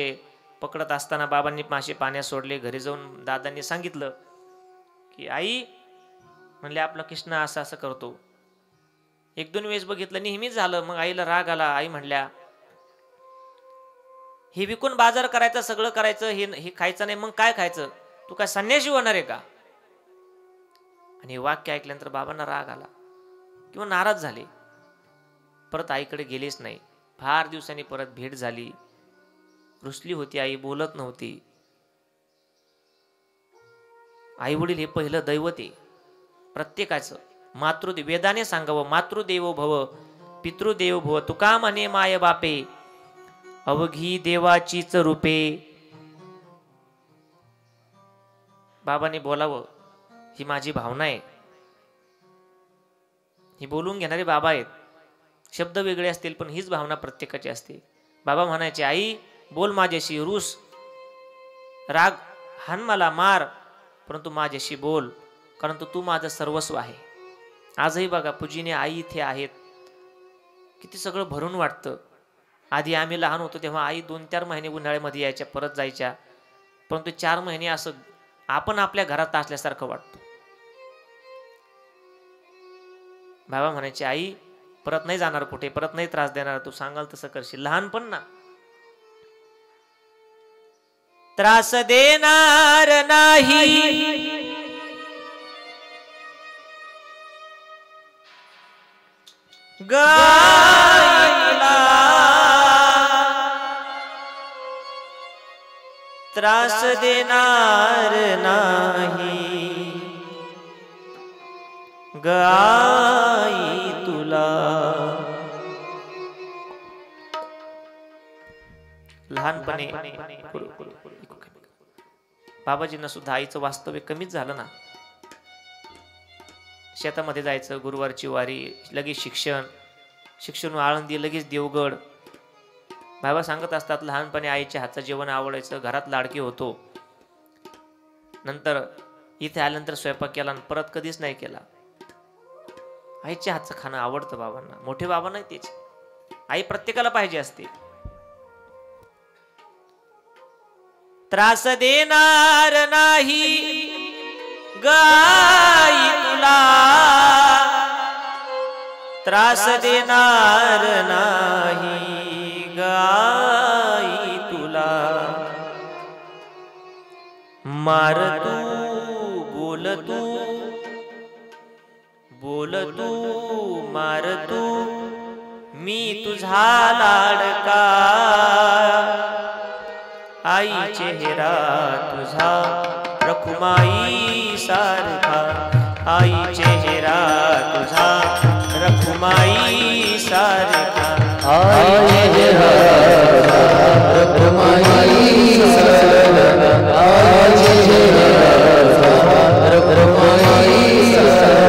पकडत असताना बाबांनी मासे पाण्यात सोडले. घरी जाऊन दादांनी सांगितलं की आई म्हणले आपला कृष्णा असं असं करतो. 1-2 वेळेस बघितलं, नेहमीच झालं. मग आईला राग आला. आई म्हणल्या हे विकून बाजार करायचं, सगळं करायचं, हे खायचं नाही, मग काय खायचं? तू काय संन्यासी होणार आहे का? आणि हे वाक्य ऐकल्यानंतर बाबांना राग आला किंवा नाराज झाले. परत आईकडे गेलेच नाही. फार दिवसांनी परत भेट झाली. रुसली होती आई, बोलत नव्हती. आई वडील हे पहिलं दैवत आहे प्रत्येकाचं. मातृदेव, वेदाने सांगावं, मातृदेवो भव पितृदेवो भव. तुका म्हणे माय बापे अवघी देवाचीच रूपे. बाबांनी बोलावं ही माझी भावना आहे. ही बोलून घेणारे बाबा आहेत. शब्द वेगळे असतील पण हीच भावना प्रत्येकाची असते. बाबा म्हणायचे, आई बोल माझ्याशी, रूस राग हान मला मार, परंतु माझ्याशी बोल, कारण तू माझं सर्वस्व आहे. आजही बघा पूजीने आई इथे आहेत, किती सगळं भरून वाटतं. आधी आम्ही लहान होतो तेव्हा आई 2-4 महिने उन्हाळ्यामध्ये यायच्या, परत जायच्या, परंतु 4 महिने असं आपण आपल्या घरात असल्यासारखं वाटतं. बाबा म्हणायचे, आई परत नाही जाणार कुठे, परत नाही त्रास देणार, तू सांगाल तसं करशील. लहानपण ना, त्रास देणार नाही, गायला त्रास देणार नाही, गाई तुला. लहानपणी बाबाजींना सुद्धा आईचं वास्तव्य कमीच झालं ना. शेतामध्ये जायचं, गुरुवारची वारी, लगेच शिक्षण आळंदी, लगेच देवगड. बाबा सांगत असतात, लहानपणी आईच्या हातचं जेवण आवडायचं, घरात लाडके होतो. नंतर इथे आल्यानंतर स्वयंपाक केला आणि परत कधीच नाही केला. आईच्या हातचं खाणं आवडतं बाबांना. मोठे बाबा नाही तेच, आई प्रत्येकाला पाहिजे असते. त्रास देणार नाही, गाई तुला त्रास देणार नाही, गाई तुला. मार तू बोल तू, बोल तू मार तू, मी तुझा लाडका. आई चेहरा तुझा रखुमाई सारखा, आई चेहरा तुझा रखुमाई सारखा, आई चेहरा रखुमाई सारखा, आई चेहरा रखुमाई सारखा.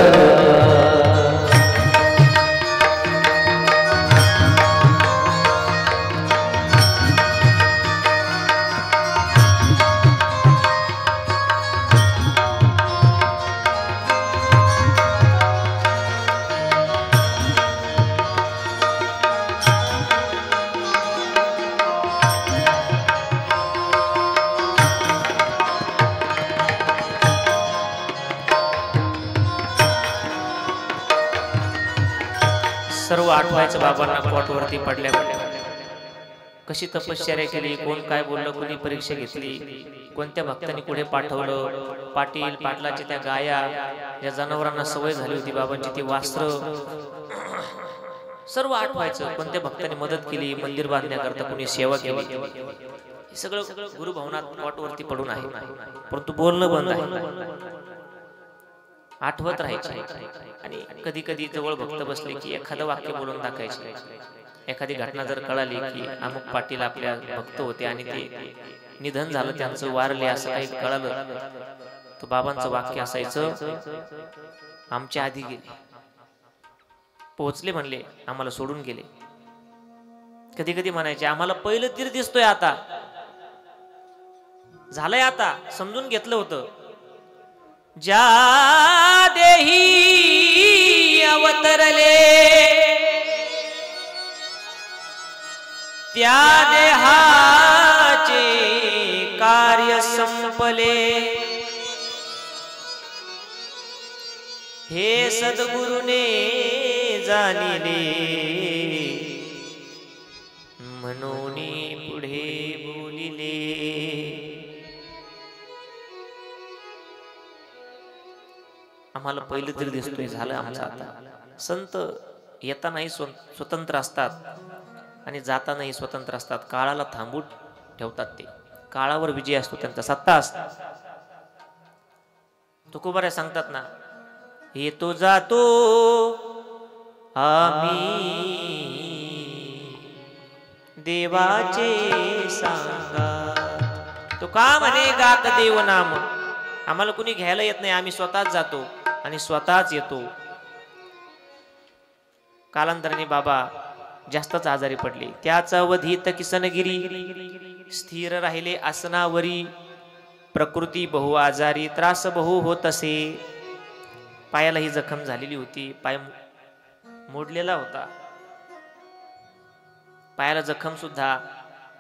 सर्व आठवायचं बाबांना पोटवरती पडल्या. कशी तपश्चर्या केली, कोण काय बोललं, कोणी परीक्षा घेतली, कोणत्या भक्तांनी पुढे पाठवलं, पाटील पाटलाच्या त्या गाया, ज्या जनावरांना सवय झाली होती बाबांची ती वस्त्र, सर्व आठवायचं. कोणत्या भक्तांनी मदत केली, मंदिर बांधण्याकरता कोणी सेवा केली, हे सगळं गुरुभवनात पोटवरती पडून आहे. परंतु बोलणं बंद आहे, आठवत राहायचे. आणि कधी कधी जवळ भक्त बसले की एखादं वाक्य बोलून टाकायचे. एखादी घटना जर कळाली की अमुक पाटील आपल्या भक्त होते आणि ते निधन झालं, त्यांचं वारले, असं काही कळालं, तर बाबांचं वाक्य असायचं, आमच्या आधी गेले, पोहोचले, म्हणले आम्हाला सोडून गेले. कधी कधी म्हणायचे, आम्हाला पहिलं तीर दिसतोय, आता झालंय, आता समजून घेतलं होतं. ज्या देही अवतरले त्या देहाचे कार्य संपले, हे सद्गुरुने जाणिले, म्हणून पुढे बोलिले. आम्हाला पहिलं तरी दिसतोय, झालं आमचं आता. संत येतानाही स्वतंत्र असतात आणि जातानाही स्वतंत्र असतात. काळाला थांबून ठेवतात, ते काळावर विजय असतो, त्यांचा सत्ता असतो. तुकोबाऱ्या सांगतात ना, येतो जातो आम्ही देवाचे सांगा. तो का म्हणे गात देव नाम, आम्हाला कुणी घ्यायला येत नाही, आम्ही स्वतःच जातो आणि स्वतःच येतो. कालांतराने बाबा जास्तच आजारी पडले. त्याच अवधीत किसनगिरी स्थिर राहिले आसनावरी. प्रकृती बहु आजारी, त्रास बहु होत असे. पायाला ही जखम झालेली होती, पाय मोडलेला होता. पायाला जखम सुद्धा,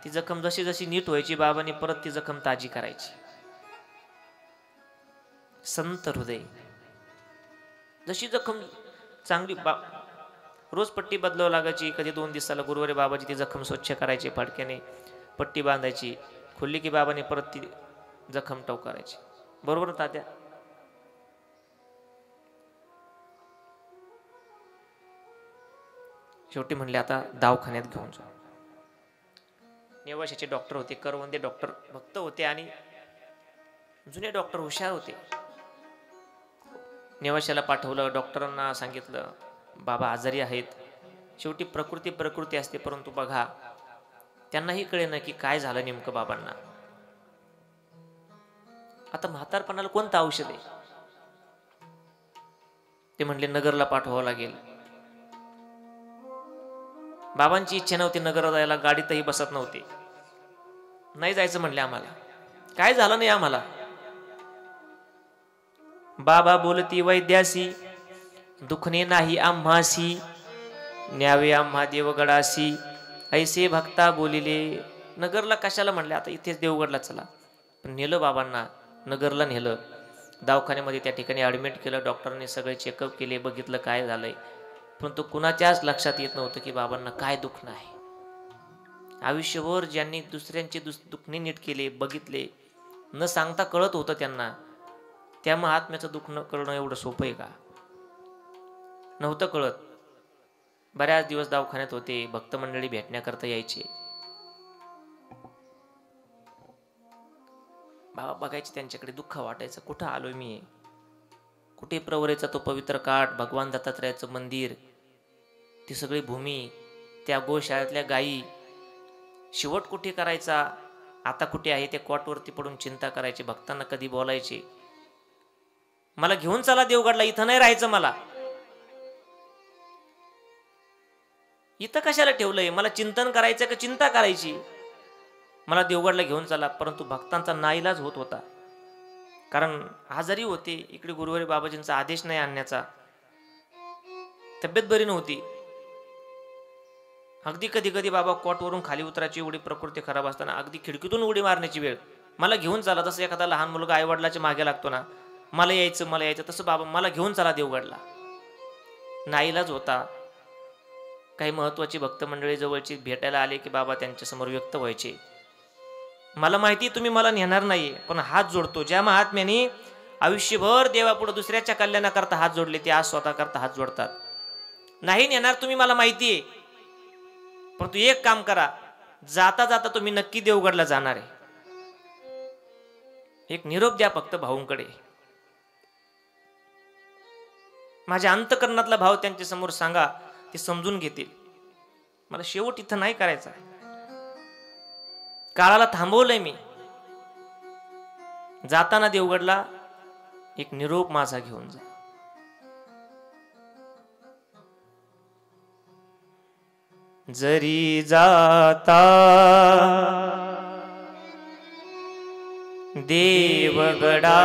ती जखम जशी जशी नीट व्हायची बाबांनी परत ती जखम ताजी करायची. संत हृदय. जशी जखम चांगली रोज पट्टी बदलावं लागायची. कधी 2 दिवसाला गुरुवारी बाबाची ती जखम स्वच्छ करायची, फडक्याने पट्टी बांधायची. खुल्ली की बाबाने परत ती जखम टव करायची. बरोबर तात्या? शेवटी म्हणले आता दवाखान्यात घेऊन जा. नेवाशाचे डॉक्टर होते, करवंदे डॉक्टर भक्त होते आणि जुने डॉक्टर हुशार होते. नेवाशाला पाठवलं. डॉक्टरांना सांगितलं बाबा आजारी आहेत. शेवटी प्रकृती असते, परंतु बघा त्यांनाही कळेना की काय झालं नेमकं बाबांना. आता म्हातारपणाला कोणतं औषध आहे? ते म्हणले नगरला पाठवावं लागेल. बाबांची इच्छा नव्हती नगरला जायला, गाडीतही बसत नव्हते. नाही जायचं म्हणले आम्हाला, काय झालं नाही आम्हाला. बाबा बोलती वैद्यासी, दुखणे नाही आम्हासी, न्यावे आम्हा देवगडासी, ऐसे भक्ता बोलिले. नगरला कशाला म्हणले, आता इथेच देवगडला चला. पण नेलं बाबांना, नगरला नेलं. दवाखान्यामध्ये त्या ठिकाणी ॲडमिट केलं. डॉक्टरांनी सगळे चेकअप केले, बघितलं काय झालंय. परंतु कुणाच्याच लक्षात येत नव्हतं की बाबांना काय दुखणं आहे. आयुष्यभर ज्यांनी दुसऱ्यांचे दुखणे नीट केले, बघितले, न सांगता कळत होतं त्यांना. त्या महात्म्याचं दुखणं कळणं एवढं सोपं आहे का? नव्हतं कळत. बऱ्याच दिवस दवाखान्यात होते. भक्त मंडळी भेटण्याकरता यायचे. बाबा बघायचे त्यांच्याकडे, दुःख वाटायचं. कुठं आलोय मी? कुठे प्रवरेचा तो पवित्र काठ, भगवान दत्तात्रयाचं मंदिर, ती सगळी भूमी, त्या गोशाळेतल्या गायी, शेवट कुठे करायचा, आता कुठे आहे ते कॉटवरती पडून चिंता करायची. भक्तांना कधी बोलायचे मला घेऊन चला देवगडला, इथं नाही राहायचं मला. इथं कशाला ठेवलंय? मला चिंतन करायचं का चिंता करायची? मला देवगडला घेऊन चला. परंतु भक्तांचा नाईलाज होत होता, कारण आजारी होते. इकडे गुरुवारी बाबाजींचा आदेश नाही आणण्याचा, तब्येत बरी नव्हती. अगदी कधी कधी बाबा कॉटवरून खाली उतरायची, एवढी प्रकृती खराब असताना अगदी खिडकीतून उडी मारण्याची वेळ. मला घेऊन चला. तसं एखादा लहान मुलगा आईवडिलाच्या मागे लागतो ना, मला यायचं, तसं बाबा मला घेऊन चला देवगडला. नाईलाज होता. काही महत्वाची भक्त मंडळी जवळची भेटायला आले की बाबा त्यांच्या समोर व्यक्त व्हायचे. मला माहिती तुम्ही मला नेणार नाहीये, पण हात जोडतो. ज्या महात्म्याने आयुष्यभर देवापुढे दुसऱ्याच्या कल्याणाकरता हात जोडले, ते आज स्वतः करता हात जोडतात. नाही नेणार तुम्ही, मला माहितीये, परंतु एक काम करा, जाता जाता तुम्ही नक्की देवगडला जाणार आहे. एक निरोप द्या फक्त भाऊंकडे. माझ्या अंतकरणातला भाव त्यांच्या समोर सांगा, ते समजून घेतील. मला शेवट इथं नाही करायचा. काळाला थांबवलंय मी. जाताना देवगडला एक निरोप माझा घेऊन जा. जरी जाता देवगडाला,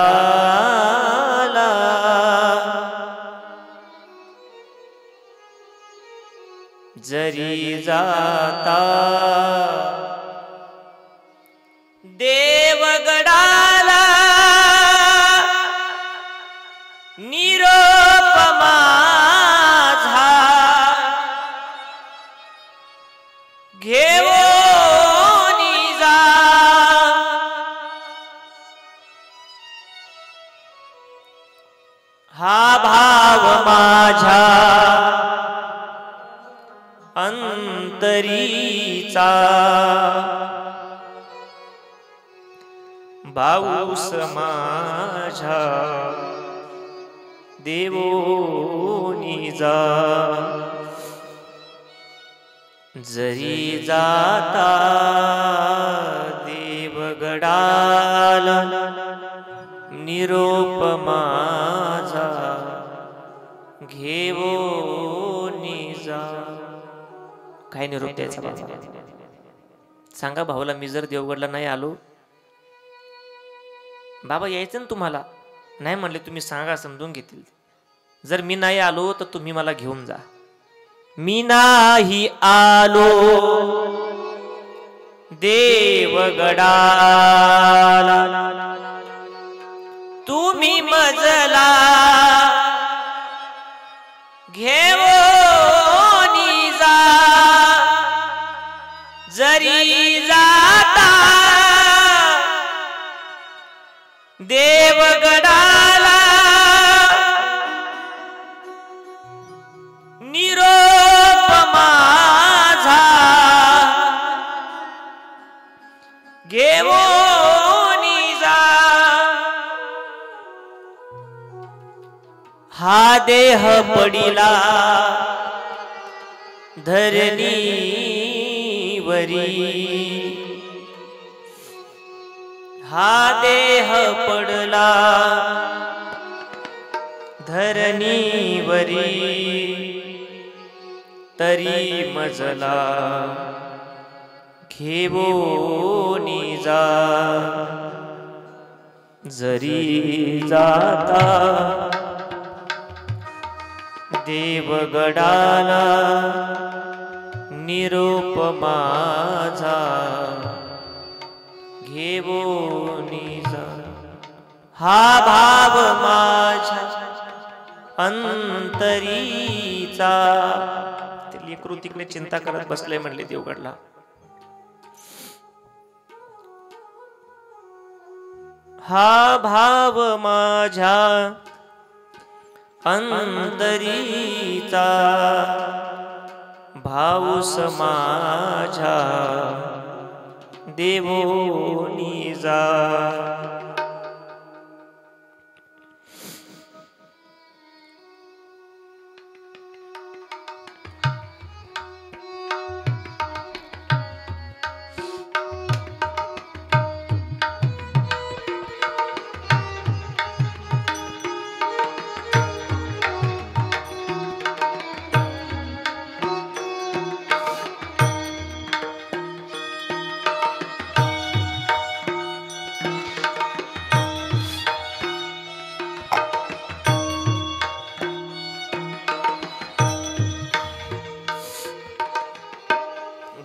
जरी जाता देवगडाला, निरोप माझा घेऊन जा. हा भाव माझ्या अंतरीचा, भाऊस माझ्या देवोनी जा. जरी जाता देवगडाला, निरोप माझा घेवो निजा. काय निरोप द्यायचा बाबा? सांगा भाऊला, मी जर देवगडला नाही आलो, बाबा यायचं ना तुम्हाला? नाही म्हणले, तुम्ही सांगा, समजून घेतील. जर मी नाही आलो तर तुम्ही मला घेऊन जा. मी नाही आलो देवगडाला, तुम्ही मजला घेऊन जा. जरी जाता देवगडाला निरोप माझा घेऊन जा. हा देह पडिला धरणीवरी, हा देह पडला धरणीवरी, तरी मजला घेऊन जा. जरी जाता देवगडाला निरोप माझा घेऊन जा. हा भाव माझ्या अंतरीचा. ते लेकरू तिकडे चिंता करत बसले म्हणले देवगडला. हा भाव माझ्या अंतरीचा, भाऊस माझ्या देवोनी जा.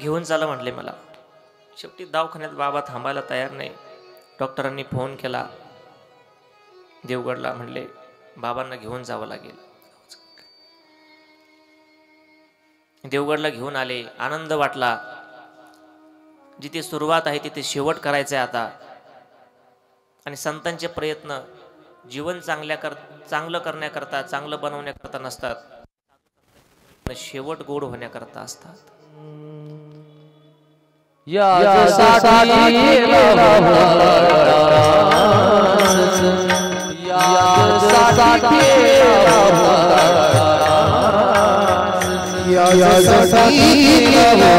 घेऊन चाला म्हटले मला. शेवटी दवाखान्यात बाबा थांबायला तयार नाही. डॉक्टरांनी फोन केला देवगडला, म्हणले बाबांना घेऊन जावं लागेल. देवगडला घेऊन आले. आनंद वाटला. जिथे सुरुवात आहे तिथे शेवट करायचा आहे आता. आणि संतांचे प्रयत्न जीवन चांगलं करण्याकरता, चांगलं बनवण्याकरता नसतात, शेवट गोड होण्याकरता असतात. यासाठी केला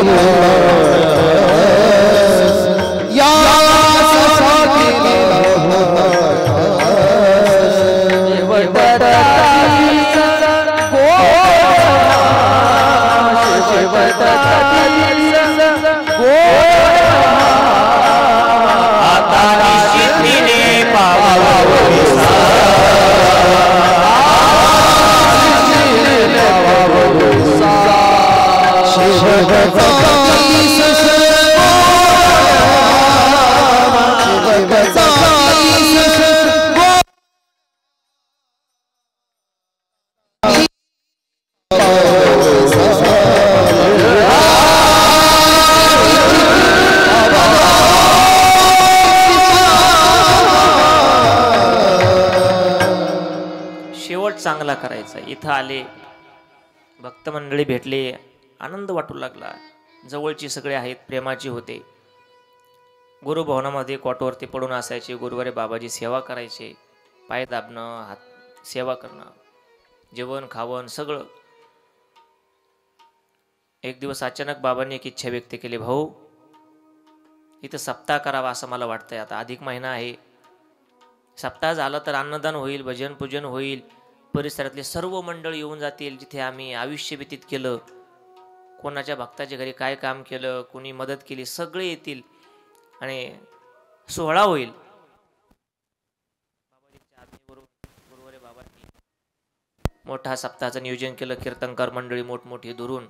चांगला करायचा. इथं आले, भक्त मंडळी भेटले, आनंद वाटू लागला. जवळची सगळे आहेत, प्रेमाची होते. गुरुभवनामध्ये कॉटवरती पडून असायचे. गुरुवारी बाबाजी सेवा करायचे, पाय दाबणं, हात सेवा करणं, जेवण खावण सगळं. एक दिवस अचानक बाबांनी एक इच्छा व्यक्त केली, भाऊ इथं सप्ताह करावा असं मला वाटतंय. आता अधिक महिना आहे, सप्ताह झाला तर अन्नदान होईल, भजन पूजन होईल, परिसरातले सर्व मंडळ येऊन जातील. जिथे आम्ही आयुष्य व्यतीत केलं, कोणाच्या भक्ताच्या घरी काय काम केलं, कोणी मदत केली, सगळे येतील आणि सोहळा होईल. गुरुवारी बाबांनी मोठा सप्ताहाचं नियोजन केलं. कीर्तनकार मंडळी मोठमोठी दुरून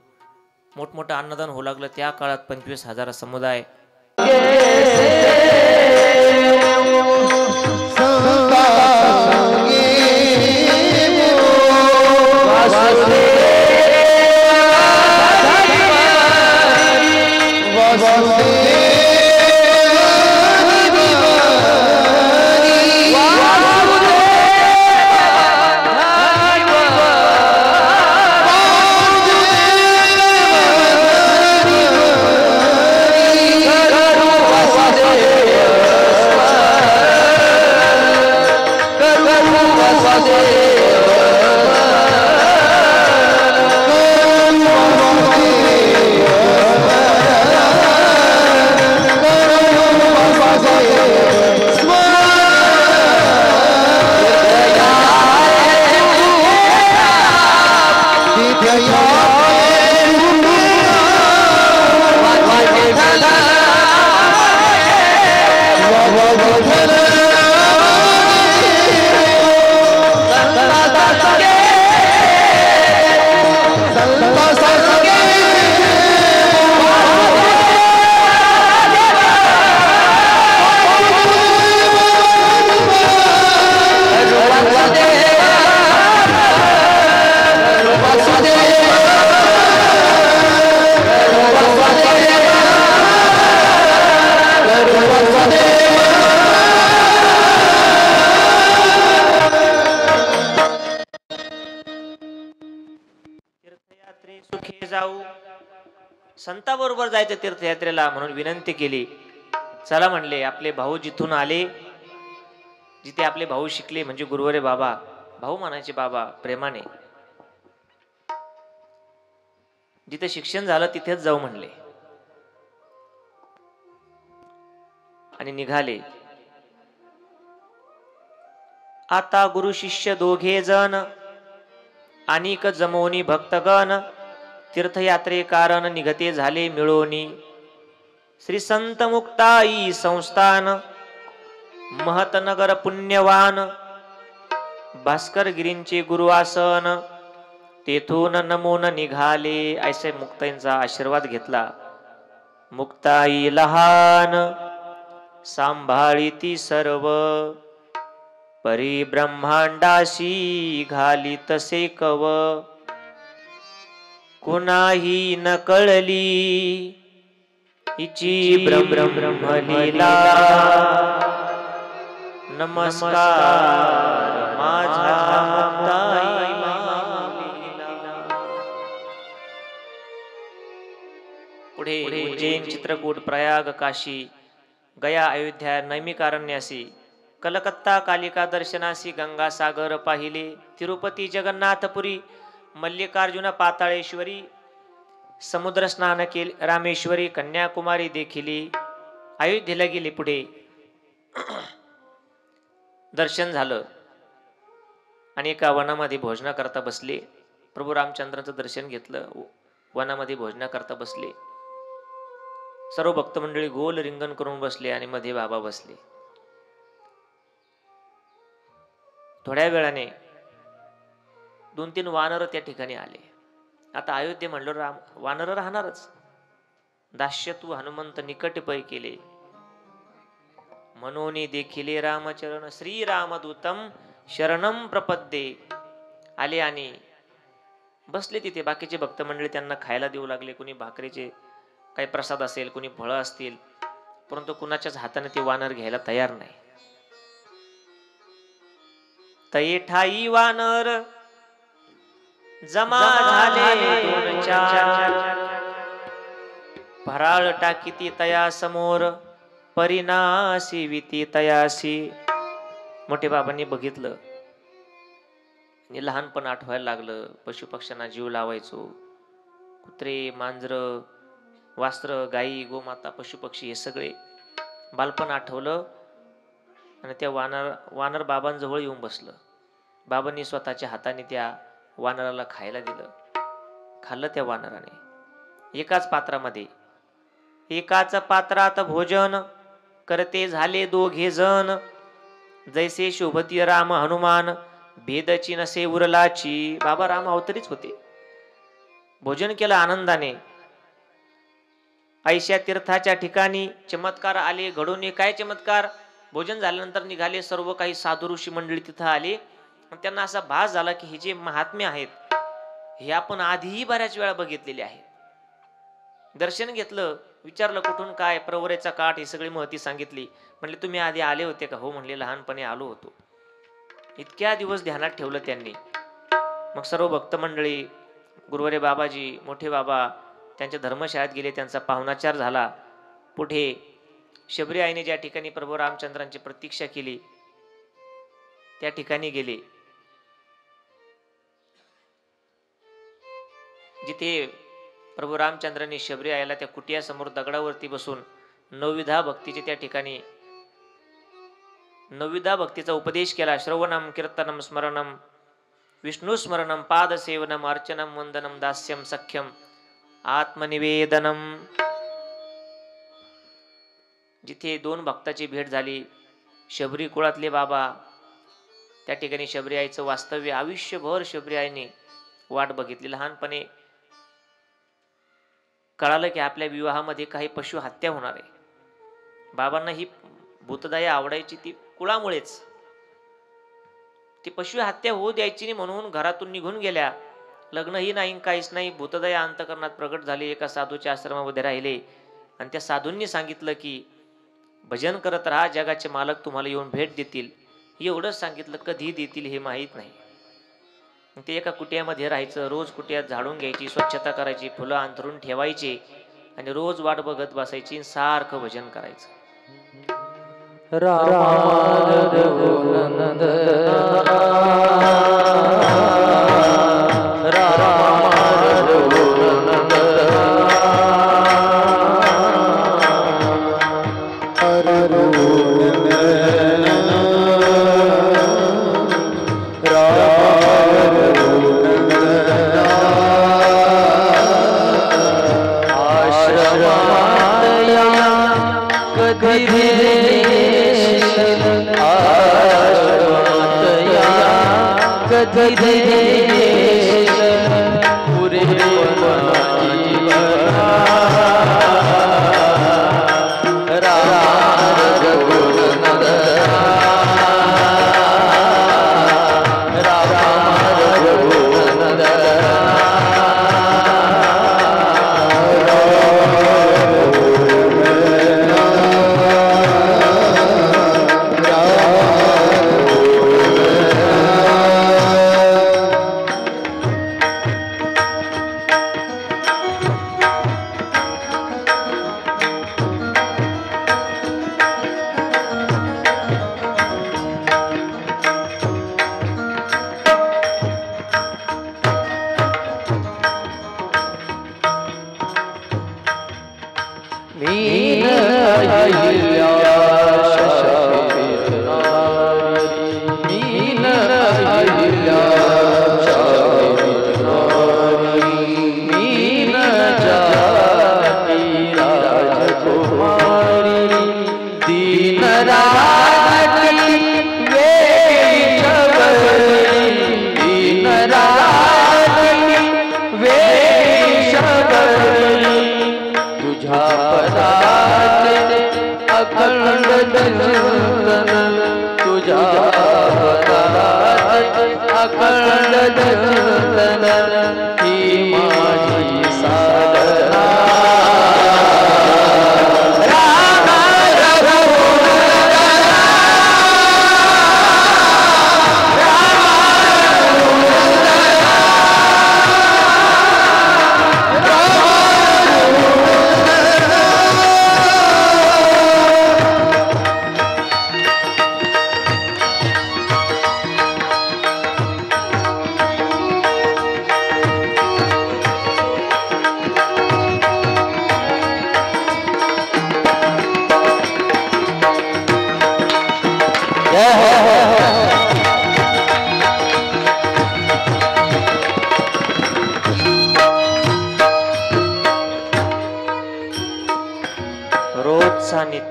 मोठमोठं अन्नदान होऊ लागलं. त्या काळात 25,000 समुदाय संताबरोबर जायचं तीर्थयात्रेला म्हणून विनंती केली. चला म्हणले. आपले भाऊ जिथून आले, जिथे आपले भाऊ शिकले, म्हणजे गुरुवारे बाबा, भाऊ म्हणायचे बाबा प्रेमाने, जिथे शिक्षण झालं तिथेच जाऊ म्हणले आणि निघाले. आता गुरु शिष्य दोघे जण अनिक जमोनी भक्तगण तीर्थयात्रे कारण निघते झाले मिळोनी. श्री संत मुक्ताई संस्थान महतनगर पुण्यवान भास्कर गिरींचे गुरुआसन तेथून नमून निघाले. ऐसे मुक्ताईंचा आशीर्वाद घेतला. मुक्ताई लहान सांभाळी ती सर्व परिब्रह्मांडाशी घाली तसे कव. कुणाही न कळली हिची ब्रह्मलीला. नमस्कार माझा मुक्ताई माऊलीला. पुढे उज्जैन, चित्रकूट, प्रयाग, काशी, गया, अयोध्या, नैमिकारण्यासी, कलकत्ता कालिका दर्शनासी, गंगासागर पाहिले, तिरुपती, जगन्नाथपुरी, मल्लिकार्जुन, पाताळेश्वरी, समुद्र स्नान केले, रामेश्वरी, कन्याकुमारी देखिली, अयोध्येला गेले. पुढे दर्शन झालं आणि एका वनामध्ये भोजना करता बसले. प्रभू रामचंद्रांचं दर्शन घेतलं. वनामध्ये भोजना करता बसले. सर्व भक्त मंडळी गोल रिंगण करून बसले आणि मध्ये बाबा बसले. थोड्या वेळाने 2-3 वानर त्या ठिकाणी आले. आता अयोध्ये म्हणलं राम वानर राहणारच. दास्य तू हनुमंत निकट पै केले म्हणून देखिले रामचरण श्रीरामदूतम शरणम प्रपद्ये. आले आणि बसले तिथे. बाकीचे भक्त मंडळी त्यांना खायला देऊ लागले. कुणी भाकरीचे काही प्रसाद असेल, कुणी फळं असतील, परंतु कुणाच्याच हाताने ते वानर घ्यायला तयार नाही. तये ठाई वानर जमा झाले 2-4. फराळ टाकीती तया समोर परिणासी विती तयासी. मोठे बाबांनी बघितलं आणि लहानपण आठवायला लागलं. पशुपक्ष्यांना जीव लावायचो. कुत्रे, मांजर, वास्त्र, गायी, गोमाता, पशुपक्षी हे सगळे बालपण आठवलं. आणि त्या वानर बाबांजवळ येऊन बसलं. बाबांनी स्वतःच्या हाताने त्या वानराला खायला दिलं. खाल्लं त्या वानराने. एकाच पात्रामध्ये, एकाच पात्रात भोजन करते झाले दोघे जण. जैसे शोभती राम हनुमान भेदची नसे उरलाची. बाबा राम अवतरीच होते. भोजन केलं आनंदाने. ऐशा तीर्थाच्या ठिकाणी चमत्कार आले घडून. काय चमत्कार? भोजन झाल्यानंतर निघाले सर्व काही साधू ऋषी मंडळी तिथं आले. त्यांना असा भास झाला की हे जे महात्मे आहेत हे आपण आधीही बऱ्याच वेळा बघितलेले आहे. दर्शन घेतलं, विचारलं कुठून काय, प्रवरेचा काठ, ही सगळी महती सांगितली. म्हणले तुम्ही आधी आले होते का? हो म्हणले, लहानपणी आलो होतो. इतक्या दिवस ध्यानात ठेवलं त्यांनी. मग सर्व भक्त मंडळी, गुरुवारे बाबाजी, मोठे बाबा त्यांच्या धर्मशाळेत गेले. त्यांचा पाहुणाचार झाला. पुढे शबरी आईने ज्या ठिकाणी प्रभू रामचंद्रांची प्रतीक्षा केली त्या ठिकाणी गेले. जिथे प्रभू रामचंद्रांनी शबरी आईला त्या कुटियासमोर दगडावरती बसून नवविधा भक्तीचे त्या ठिकाणी नवविधा भक्तीचा उपदेश केला. श्रवणम कीर्तनम स्मरणम विष्णुस्मरणम पादसेवनम अर्चनम वंदनम दास्यम सख्यम आत्मनिवेदनम. जिथे दोन भक्ताची भेट झाली, शबरी कुळातले बाबा, त्या ठिकाणी शबरी आईचं वास्तव्य. आयुष्यभर शबरी आईने वाट बघितली. लहानपणे कळालं की आपल्या विवाहामध्ये काही पशु हत्या होणार आहे. बाबांना ही भूतदया आवडायची ती कुळामुळेच. ती पशु हत्या होऊ द्यायची नाही म्हणून घरातून निघून गेल्या. लग्नही नाही, काहीच नाही. भूतदया अंतकरणात प्रगट झाली. एका साधूच्या आश्रमामध्ये राहिले आणि त्या साधूंनी सांगितलं की भजन करत राहा, जगाचे मालक तुम्हाला येऊन भेट देतील. एवढंच सांगितलं. कधी देतील हे माहीत नाही. ते एका कुटियामध्ये राहायचं. रोज कुटियात झाडून घ्यायची, स्वच्छता करायची, फुलं अंथरून ठेवायची आणि रोज वाट बघत बसायची. सारखं भजन करायचं.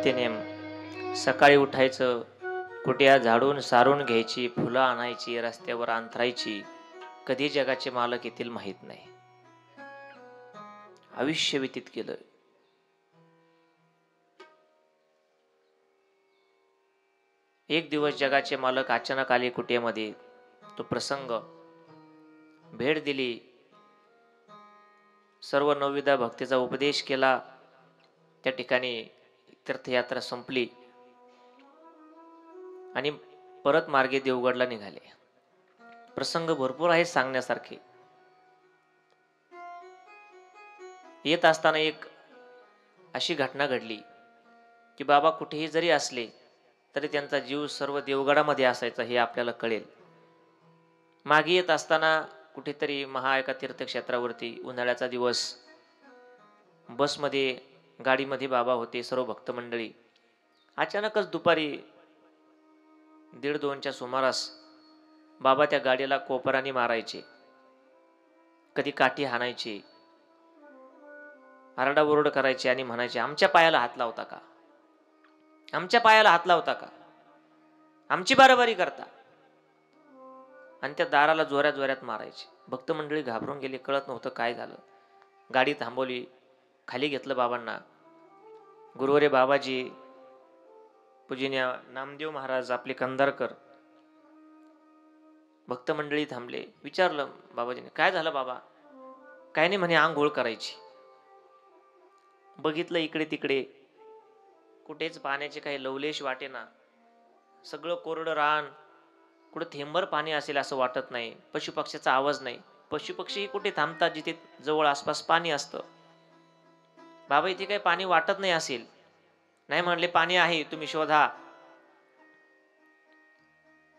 ते नेम. सकाळी उठायचं, कुट्या झाडून सारून घ्यायची, फुलं आणायची, रस्त्यावर अंथरायची. कधी जगाचे मालक येतील माहीत नाही. आयुष्य व्यतीत केलं. एक दिवस जगाचे मालक अचानक आले कुटियामध्ये. तो प्रसंग, भेट दिली, सर्व नवविधा भक्तीचा उपदेश केला. त्या ठिकाणी तीर्थयात्रा संपली आणि परत मार्गे देवगडला निघाले. प्रसंग भरपूर आहेत सांगण्यासारखे. येत असताना एक अशी घटना घडली की बाबा कुठेही जरी असले तरी त्यांचा जीव सर्व देवगडामध्ये असायचा हे आपल्याला कळेल. मागे येत असताना कुठेतरी एका तीर्थक्षेत्रावरती उन्हाळ्याचा दिवस, बसमध्ये गाडीमध्ये बाबा होते, सर्व भक्त मंडळी. अचानकच दुपारी 1:30-2च्या सुमारास बाबा त्या गाडीला कोपराने मारायचे, कधी काठी हाणायचे, आरडाओरड करायचे आणि म्हणायचे, आमच्या पायाला हात लावता का, आमच्या पायाला हात लावता का, आमची बाराबारी करता. आणि त्या दाराला जोऱ्यात जोऱ्यात मारायचे. भक्त मंडळी घाबरून गेली, कळत नव्हतं काय झालं. गाडी थांबवली, खाली घेतलं बाबांना. गुरुवारी बाबाजी, पूजनीय नामदेव महाराज आपले कंधारकर, भक्त मंडळी थांबले. विचारलं बाबाजीने, काय झालं बाबा? काय नाही म्हणे, आंघोळ करायची. बघितलं इकडे तिकडे, कुठेच पाण्याचे काही लवलेश वाटेना. सगळं कोरडं रान, कुठं थेंबर पाणी असेल असं वाटत नाही. पशुपक्ष्याचा आवाज नाही. पशुपक्षीही कुठे थांबतात जिथे जवळ आसपास पाणी असतं. बाबा इथे काही पाणी वाटत नाही असेल. नाही म्हणले, पाणी आहे, तुम्ही शोधा.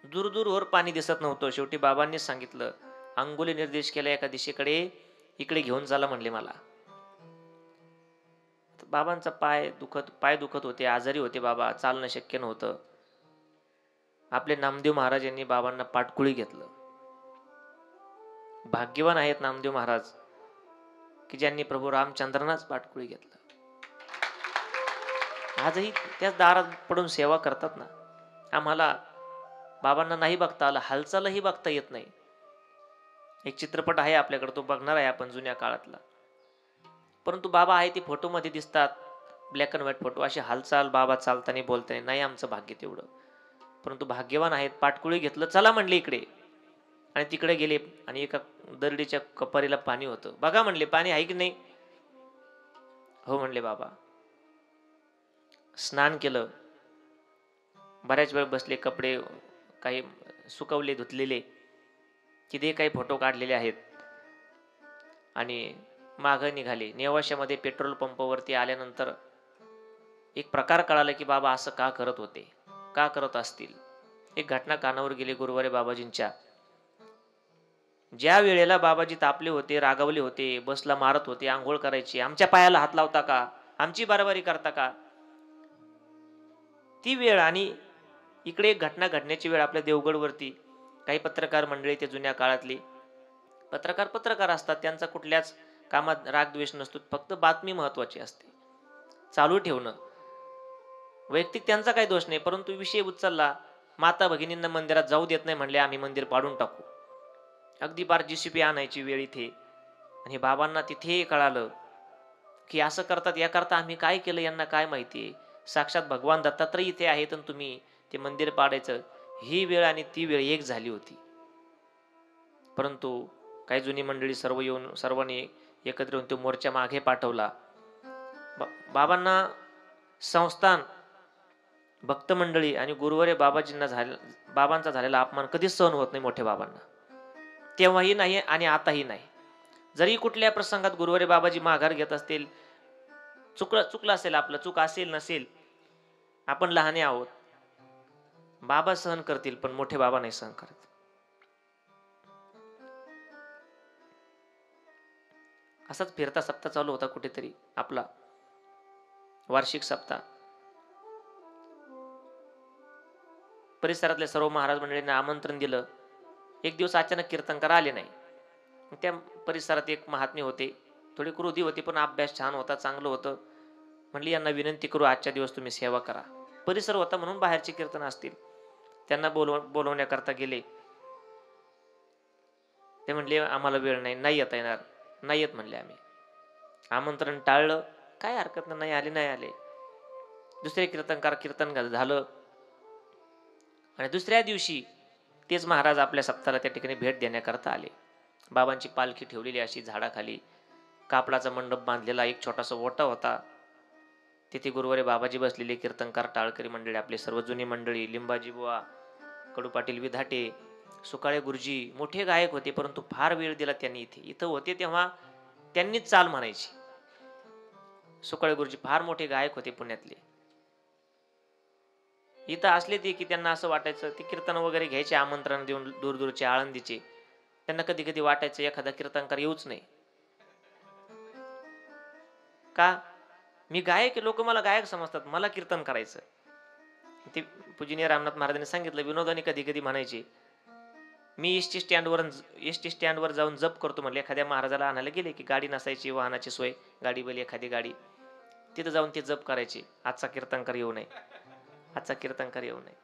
दूर दूरवर पाणी दिसत नव्हतं. शेवटी बाबांनी सांगितलं, अंगुली निर्देश केला एका दिशेकडे, इकडे घेऊन चाला म्हणले मला. बाबांचा पाय दुखत होते, आजारी होते बाबा, चालणं शक्य नव्हतं. आपले नामदेव महाराज यांनी बाबांना पाठकुळी घेतलं. भाग्यवान आहेत नामदेव महाराज की ज्यांनी प्रभू रामचंद्रांनाच पाठकुळी घेतलं. आजही त्याच दारात पडून सेवा करतात ना. आम्हाला बाबांना नाही बघता आलं, हालचालही बघता येत नाही. एक चित्रपट आहे आपल्याकडे, तो बघणार आहे आपण, जुन्या काळातला. परंतु बाबा आहे ते फोटोमध्ये दिसतात, ब्लॅक अँड व्हाईट फोटो. अशी हालचाल बाबा चालताना बोलताना नाही आमचं भाग्य तेवढं. परंतु भाग्यवान आहेत, पाठकुळी घेतलं, चला म्हणले इकडे. आणि तिकडे गेले आणि एका दरडीच्या कपारीला पाणी होतं. बघा म्हणले, पाणी आहे की नाही? हो म्हणले बाबा. स्नान केलं, बऱ्याच वेळ बसले, कपडे काही सुकवले, धुतलेले, तिथे काही फोटो काढलेले आहेत आणि मागं निघाले. नेवाशामध्ये पेट्रोल पंपावरती आल्यानंतर एक प्रकार कळाला की बाबा असं का करत होते, का करत असतील. एक घटना कानावर गेली गुरुवारी बाबाजींच्या. ज्या वेळेला बाबाजी तापले होते, रागावले होते, बसला मारत होते, आंघोळ करायची, आमच्या पायाला हात लावता का, आमची बाराबारी करता का, ती वेळ आणि इकडे एक घटना घडण्याची वेळ. आपल्या देवगडवरती काही पत्रकार मंडळी, ते जुन्या काळातली पत्रकार असतात, त्यांचा कुठल्याच कामात राग द्वेष नसतो, फक्त बातमी महत्वाची असते, चालू ठेवणं. वैयक्तिक त्यांचा काही दोष नाही, परंतु विषय उचलला, माता भगिनींना मंदिरात जाऊ देत नाही म्हणले, आम्ही मंदिर पाडून टाकू. अगदी बार JCB आणायची वेळ इथे. आणि बाबांना तिथे कळालं की असं करतात, याकरता आम्ही काय केलं यांना काय माहितीये. साक्षात भगवान दत्तात्रय इथे आहेत आणि तुम्ही ते मंदिर पाडायचं. ही वेळ आणि ती वेळ एक झाली होती. परंतु काही जुनी मंडळी सर्वांनी एकत्र येऊन तो मोर्चा मागे पाठवला. बाबांना संस्थान, भक्त मंडळी आणि गुरुवारी बाबांचा झालेला अपमान कधीच सहन होत नाही मोठ्या बाबांना. तेव्हाही नाही आणि आताही नाही. जरी कुठल्या प्रसंगात गुरुवारी बाबाजी माघार घेत असतील, चुकलं असेल आपलं, चूक असेल नसेल, आपण लहाने आहोत, बाबा सहन करतील, पण मोठे बाबा नाही सहन करत. असाच फिरता सप्ताह चालू होता कुठेतरी आपला, वार्षिक सप्ताह. परिसरातल्या सर्व महाराज मंडळींना आमंत्रण दिलं. एक दिवस अचानक कीर्तनकार आले नाही. त्या परिसरात एक महात्मे होते, थोडी क्रोधी होती, पण अभ्यास छान होता, चांगलं होतं. म्हणली यांना विनंती करू आजच्या दिवस तुम्ही सेवा करा. परिसर होता म्हणून बाहेरचे कीर्तन असतील. त्यांना बोलवण्याकरता गेले. ते म्हणले आम्हाला वेळ नाही, नाही येता येणार. नाही येत म्हणले आम्ही. आमंत्रण टाळलं. काय हरकत नाही आले. दुसरे कीर्तनकार कीर्तन झालं आणि दुसऱ्या दिवशी तेच महाराज आपल्या सप्ताहाला त्या ठिकाणी भेट देण्याकरता आले. बाबांची पालखी ठेवलेली अशी झाडाखाली, कापडाचा मंडप बांधलेला, एक छोटासा ओटा होता. तिथे गुरुवारी बाबाजी बसलेले, कीर्तनकार, टाळकरी मंडळी, आपली सर्व जुनी मंडळी, लिंबाजी बुवा, कडू पाटील विधाटे, सुकाळे गुरुजी, मोठे गायक होते. परंतु फार वेळ दिला त्यांनी. इथं होते तेव्हा त्यांनीच चाल म्हणायची. सुकाळे गुरुजी फार मोठे गायक होते पुण्यातले. इथं असले ते की त्यांना असं वाटायचं, ते कीर्तन वगैरे घ्यायचे आमंत्रण देऊन दूरदूरचे, आळंदीचे. त्यांना कधी कधी वाटायचं एखादा कीर्तनकार येऊच नाही. का? मी गायक, लोक मला गायक समजतात, मला कीर्तन करायचं. ते पूजनीय रामनाथ महाराजांनी सांगितलं. विनोदाने कधी कधी म्हणायचे, मी एसटी स्टँडवर जाऊन जप करतो म्हणले. एखाद्या महाराजाला आणायला गेले की गाडी नसायची, वाहनाची सोय, गाडी बैल एखादी गाडी, तिथं जाऊन ते जप करायचे. आजचा कीर्तनकार येऊ नये, आजचा कीर्तनकार येऊ नये.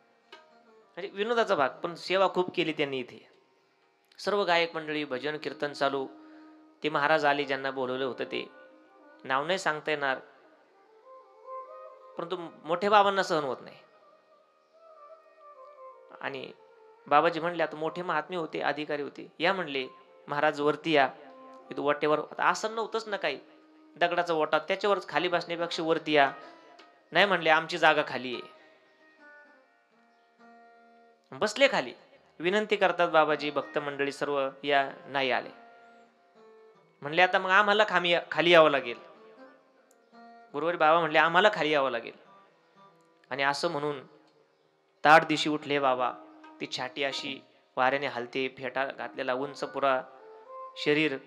म्हणजे विनोदाचा भाग, पण सेवा खूप केली त्यांनी इथे. सर्व गायक मंडळी, भजन कीर्तन चालू. ते महाराज आले ज्यांना बोलवलं होतं, ते नाव नाही सांगता येणार, परंतु मोठ्या बाबांना सहन होत नाही. आणि बाबाजी म्हणले, आता मोठे महात्मे होते, अधिकारी होते, या म्हणले महाराज वरती या. इथं वाटेवर आसन नव्हतंच ना काही, दगडाचा ओटा, त्याच्यावरच खाली बसण्यापेक्षा वरती या. नाही म्हणले आमची जागा खाली आहे. बसले खाली. विनंती करतात बाबाजी, भक्त मंडळी सर्व या, नाही आले. म्हणले आता मग आम्हाला खाली यावं लागेल. गुरुवारी बाबा म्हणले आम्हाला खाली यावं लागेल. आणि असं म्हणून ताड दिवशी उठले बाबा. ती छाटी अशी वाऱ्याने हलते, फेटा घातलेला उंच पुरा शरीर,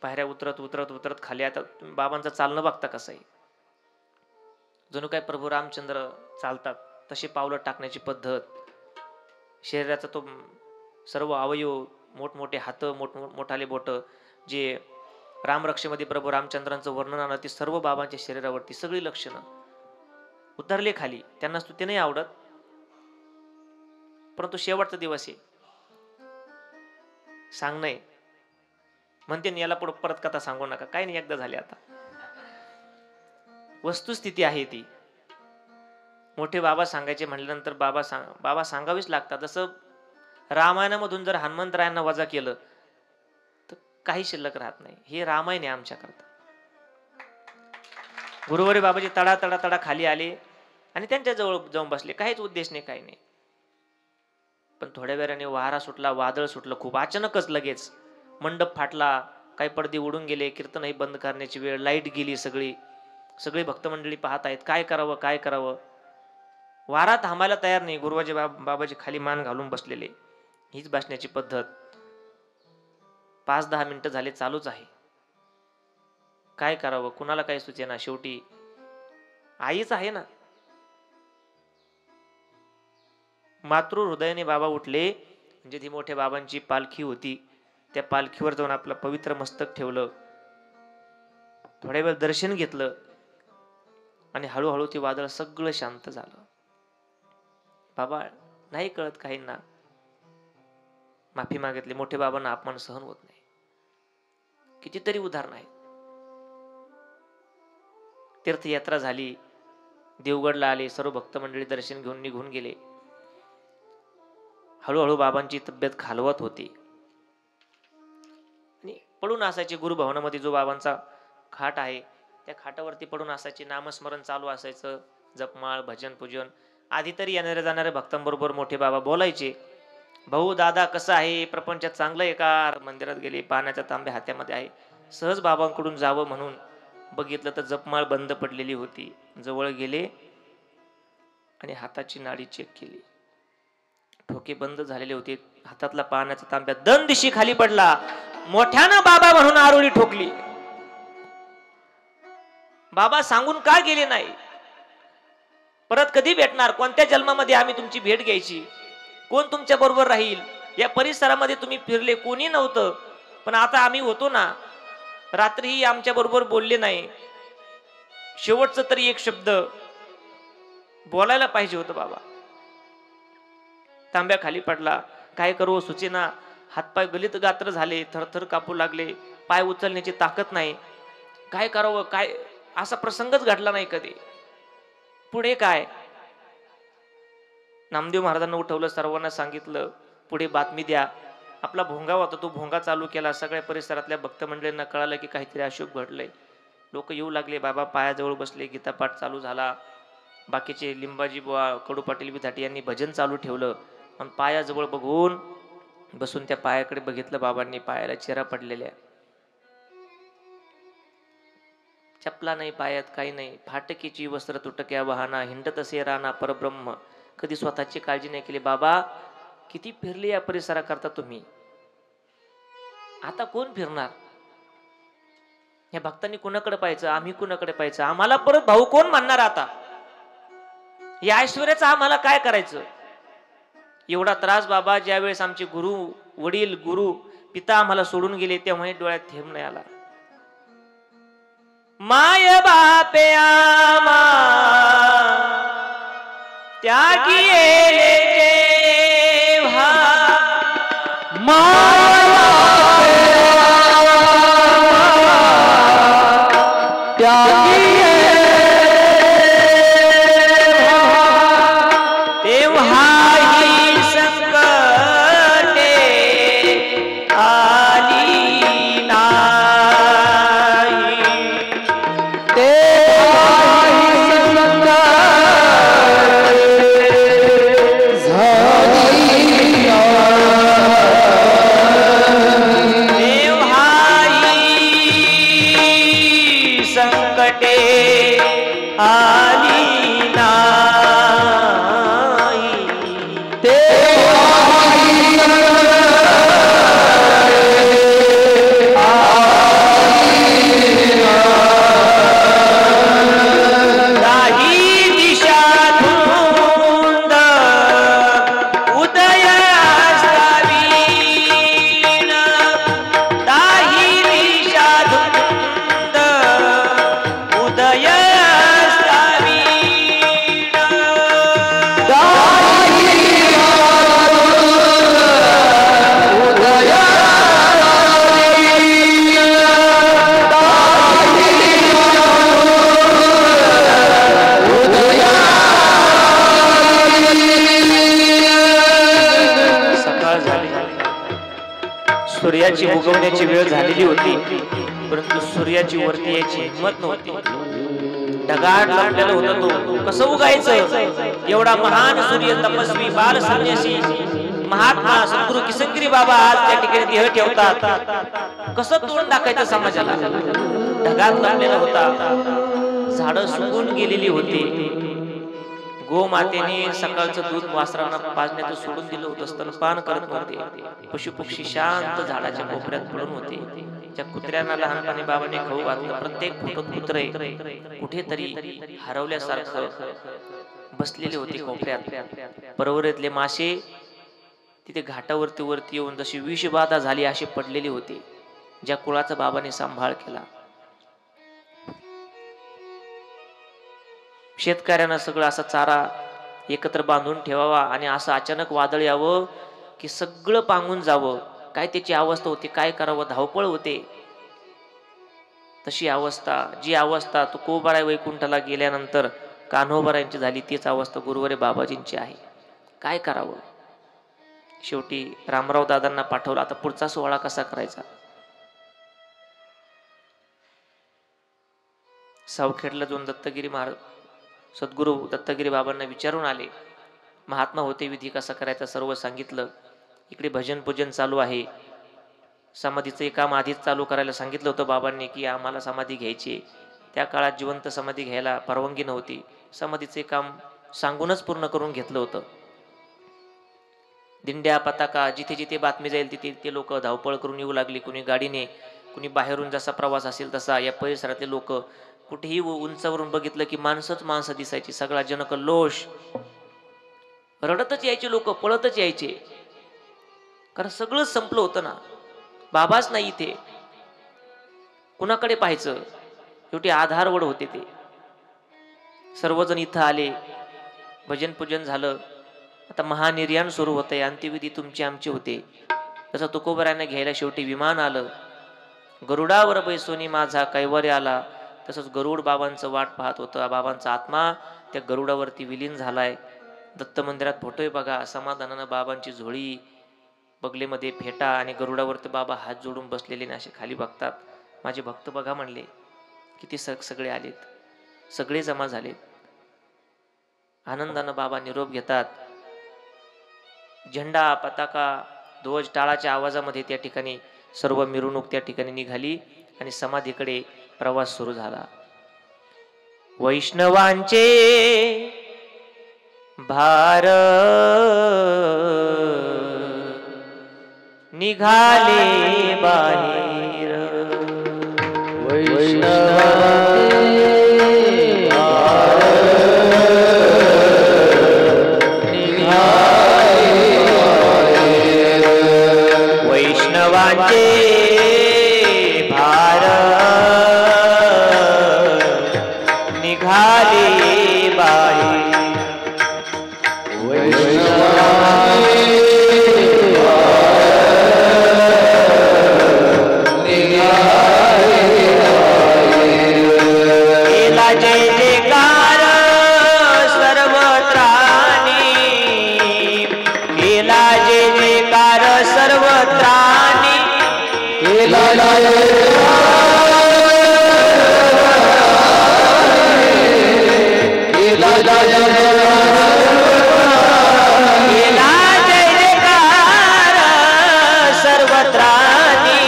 पायऱ्या उतरत उतरत उतरत खाली. आता बाबांचं चालणं बघता कसं आहे, जणू काय प्रभू रामचंद्र चालतात तशी पावलं टाकण्याची पद्धत. शरीराचा तो सर्व अवयव, मोठमोठे हात, मोठाले बोट, जे रामरक्षेमध्ये प्रभू रामचंद्रांचं वर्णन आलं, ते सर्व बाबांच्या शरीरावरती सगळी लक्षणं उतरले खाली. त्यांना स्तुती नाही आवडत, परंतु शेवटचा दिवस आहे, सांग नाही म्हणते. याला पुढे परत कथा सांगू नका, काही नाही, एकदा झाले. आता वस्तुस्थिती आहे ती. मोठे बाबा सांगायचे म्हटल्यानंतर बाबा सांगावीच लागतात. जसं रामायणामधून जर हनुमंतरायांना वजा केलं तर काही शिल्लक राहत नाही. हे रामायण आहे आमच्याकरता. गुरुवारी बाबाजी तडा तडा तडा खाली आले आणि त्यांच्या जवळ जाऊन बसले. काहीच उद्देश नाही, काही नाही. पण थोड्या वेळाने वारा सुटला, वादळ सुटलं खूप अचानकच. लगेच मंडप फाटला, काही पडदे उडून गेले, कीर्तनही बंद करण्याची वेळ, लाईट गेली. सगळी भक्त मंडळी पाहत आहेत, काय करावं काय करावं. वारा थांबायला तयार नाही. गुरुवाजी बाबाजी खाली मान घालून बसलेले. हीच बसण्याची पद्धत. 5-10 मिनिटं झाले, चालूच आहे. काय करावं, कुणाला काय सुचेना. शेवटी आईच आहे ना. मातृ हृदयाने बाबा उठले. म्हणजे ती मोठ्या बाबांची पालखी होती, त्या पालखीवर जाऊन आपलं पवित्र मस्तक ठेवलं, थोड्या वेळ दर्शन घेतलं आणि हळूहळू ते वादळ सगळं शांत झालं. बाबा नाही कळत काहींना, माफी मागितली. मोठे बाबांना अपमान सहन होत नाही. कितीतरी उदाहरण आहेत. तीर्थयात्रा झाली, देवगडला आले, सर्व भक्त मंडळी दर्शन घेऊन निघून गेले. हळूहळू बाबांची तब्येत खालवत होती आणि पडून असायचे. गुरुभवनामध्ये जो बाबांचा खाट आहे, त्या खाटावरती पडून असायचे. नामस्मरण चालू असायचं, जपमाळ, भजन, पूजन. आधी तरी येणाऱ्या जाणाऱ्या भक्तांबरोबर मोठे बाबा बोलायचे, भाऊ दादा कसं आहे, प्रपंचात चांगलं आहे का. मंदिरात गेले, पाण्याचा तांब्या हातामध्ये आहे. सहज बाबांकडून जावं म्हणून बघितलं तर जपमाळ बंद पडलेली होती. जवळ गेले आणि हाताची नाडी चेक केली, ठोके बंद झालेले होते. हातातला पाण्याचा तांब्या दन दिशी खाली पडला. मोठ्यानं बाबा म्हणून आरोळी ठोकली. बाबा सांगून का गेले नाही, परत कधी भेटणार, कोणत्या जन्मामध्ये आम्ही तुमची भेट घ्यायची, कोण तुमच्या बरोबर राहील. या परिसरामध्ये तुम्ही फिरले, कोणी नव्हतं, पण आता आम्ही होतो ना. रात्रीही आमच्या बरोबर बोलले नाही, शेवटचं तरी एक शब्द बोलायला पाहिजे होतं बाबा. तांब्या खाली पडला, काय करू सुचेना, हातपाय गलित गात्र झाले, थरथर कापू लागले, पाय उचलण्याची ताकद नाही, काय करावं, काय असा प्रसंगच घडला नाही कधी. पुढे काय, नामदेव महाराजांना उठवलं, सर्वांना सांगितलं पुढे बातमी द्या. आपला भोंगा होता, तो भोंगा चालू केला. सगळ्या परिसरातल्या भक्त मंडळींना कळालं की काहीतरी अशुभ घडलंय. लोक येऊ लागले, बाबा पायाजवळ बसले, गीतापाठ चालू झाला. बाकीचे लिंबाजी बुवा, कडू पाटील विधाटी यांनी भजन चालू ठेवलं. पण पायाजवळ बघून बसून त्या पायाकडे बघितलं बाबांनी, पायाला चिरा पडलेल्या, चपला नाही पायात, काही नाही, फाटकीची वस्त्र तुटक्या वाहना, हिंडत असे राणा परब्रह्म. कधी स्वतःची काळजी नाही केली. बाबा किती फिरले या परिसराकरता तुम्ही, आता कोण फिरणार? या भक्तांनी कुणाकडे पाहायचं, आम्ही कुणाकडे पाहायचं, आम्हाला परत भाऊ कोण मानणार? आता या ऐश्वर्याचं आम्हाला काय करायचं? एवढा त्रास बाबा. ज्यावेळेस आमचे गुरु वडील, गुरु पिता आम्हाला सोडून गेले, तेव्हा डोळ्यात थेंब नाही आला. माय बापे आमा त्यागी सूर्याची उगवण्याची वेळ झालेली होती, परंतु सूर्याची वरती यायची हिंमत नव्हती. ढगाळ लागलेला होता तो, कसं उगायचं? एवढा महान सूर्य, तपस्वी, बाल संन्यासी, महात्मा सद्गुरु किसनगिरी बाबा आज त्या ठिकाणी देह ठेवतात. कसं तोंड दाखवायचं समाजाला? ढगात लागलेला होता, झाडं सुकून गेलेली होती. गोमातेने सकाळचं दूध वासरांना पाजण्याचं सोडून दिलं होतं, स्तनपान करत नव्हते. पशुपक्षी शांत झाडाच्या कोपऱ्यात पडून होते. त्या कुत्र्यांना लहानपणी बाबांनी खाऊ घातलं. प्रत्येक फुटत कुत्रे कुठेतरी हरवल्यासारखं बसलेले होते कोपऱ्यात. परवरीतले मासे तिथे घाटावरती वरती येऊन जशी विषबाधा झाली अशी पडलेली होती. ज्या कुळाचा बाबांनी सांभाळ केला. शेतकऱ्यांना सगळं असा चारा एकत्र बांधून ठेवावा आणि असं अचानक वादळ यावं की सगळं पांगून जावं, काय त्याची अवस्था होती, काय करावं, धावपळ होते. तशी अवस्था, जी अवस्था तुकोबाराय वैकुंठाला गेल्यानंतर कान्होबारायांची झाली, तीच अवस्था गुरुवारी बाबाजींची आहे. काय करावं? शेवटी रामराव दादांना पाठवलं. आता पुढचा सोहळा कसा करायचा? सावखेडला जाऊन दत्तगिरी महाराज, सद्गुरू दत्तगिरी बाबांना विचारून आले. महात्मा होते, विधी कसा करायचा सर्व सांगितलं. इकडे भजन पूजन चालू आहे. समाधीचं काम आधीच चालू करायला सांगितलं होतं बाबांनी की आम्हाला समाधी घ्यायची. त्या काळात जिवंत समाधी घ्यायला परवानगी नव्हती. समाधीचे काम सांगूनच पूर्ण करून घेतलं होतं. दिंड्या, पताका, जिथे जिथे बातमी जाईल तिथे ते लोक धावपळ करून येऊ लागली. कुणी गाडीने, कुणी बाहेरून जसा प्रवास असेल तसा. या परिसरातले लोक कुठेही उंचावरून बघितलं की माणसंच माणसं दिसायची. सगळा जनकल्लोष, रडतच यायचे लोक, पळतच यायचे. कारण सगळं संपलं होतं ना. बाबाच नाही इथे, कुणाकडे पाहायचं? शेवटी आधारवड होते ते. सर्वजण इथं आले, भजन पूजन झालं. आता महानिर्याण सुरू होतंय. अंत्यविधी तुमची आमची होते. तसं तुकोबराने घ्यायला शेवटी विमान आलं. गरुडावर बैसोनी माझा कैवारी आला. तसंच गरुड बाबांचं वाट पाहत होतं. बाबांचा आत्मा त्या गरुडावरती विलीन झालाय. दत्त मंदिरात फोटोय बघा. समाधानानं बाबांची झोळी, बगलेमध्ये फेटा आणि गरुडावरती बाबा हात जोडून बसलेले असे खाली बघतात. माझे भक्त बघा म्हणले. किती सगळे आलेत, सगळे जमा झालेत. आनंदानं बाबा निरोप घेतात. झेंडा, पताका, ध्वज, टाळाच्या आवाजामध्ये त्या ठिकाणी सर्व मिरवणूक त्या ठिकाणी निघाली आणि समाधीकडे प्रवास सुरू झाला. वैष्णवांचे भार निघाले बाहेर. वैष्णवांचे भार निघाले बाहेर. जय जयकार सर्वत्राणी, केला जय जयकार सर्वत्राणी. केला जय जयकार सर्वत्राणी,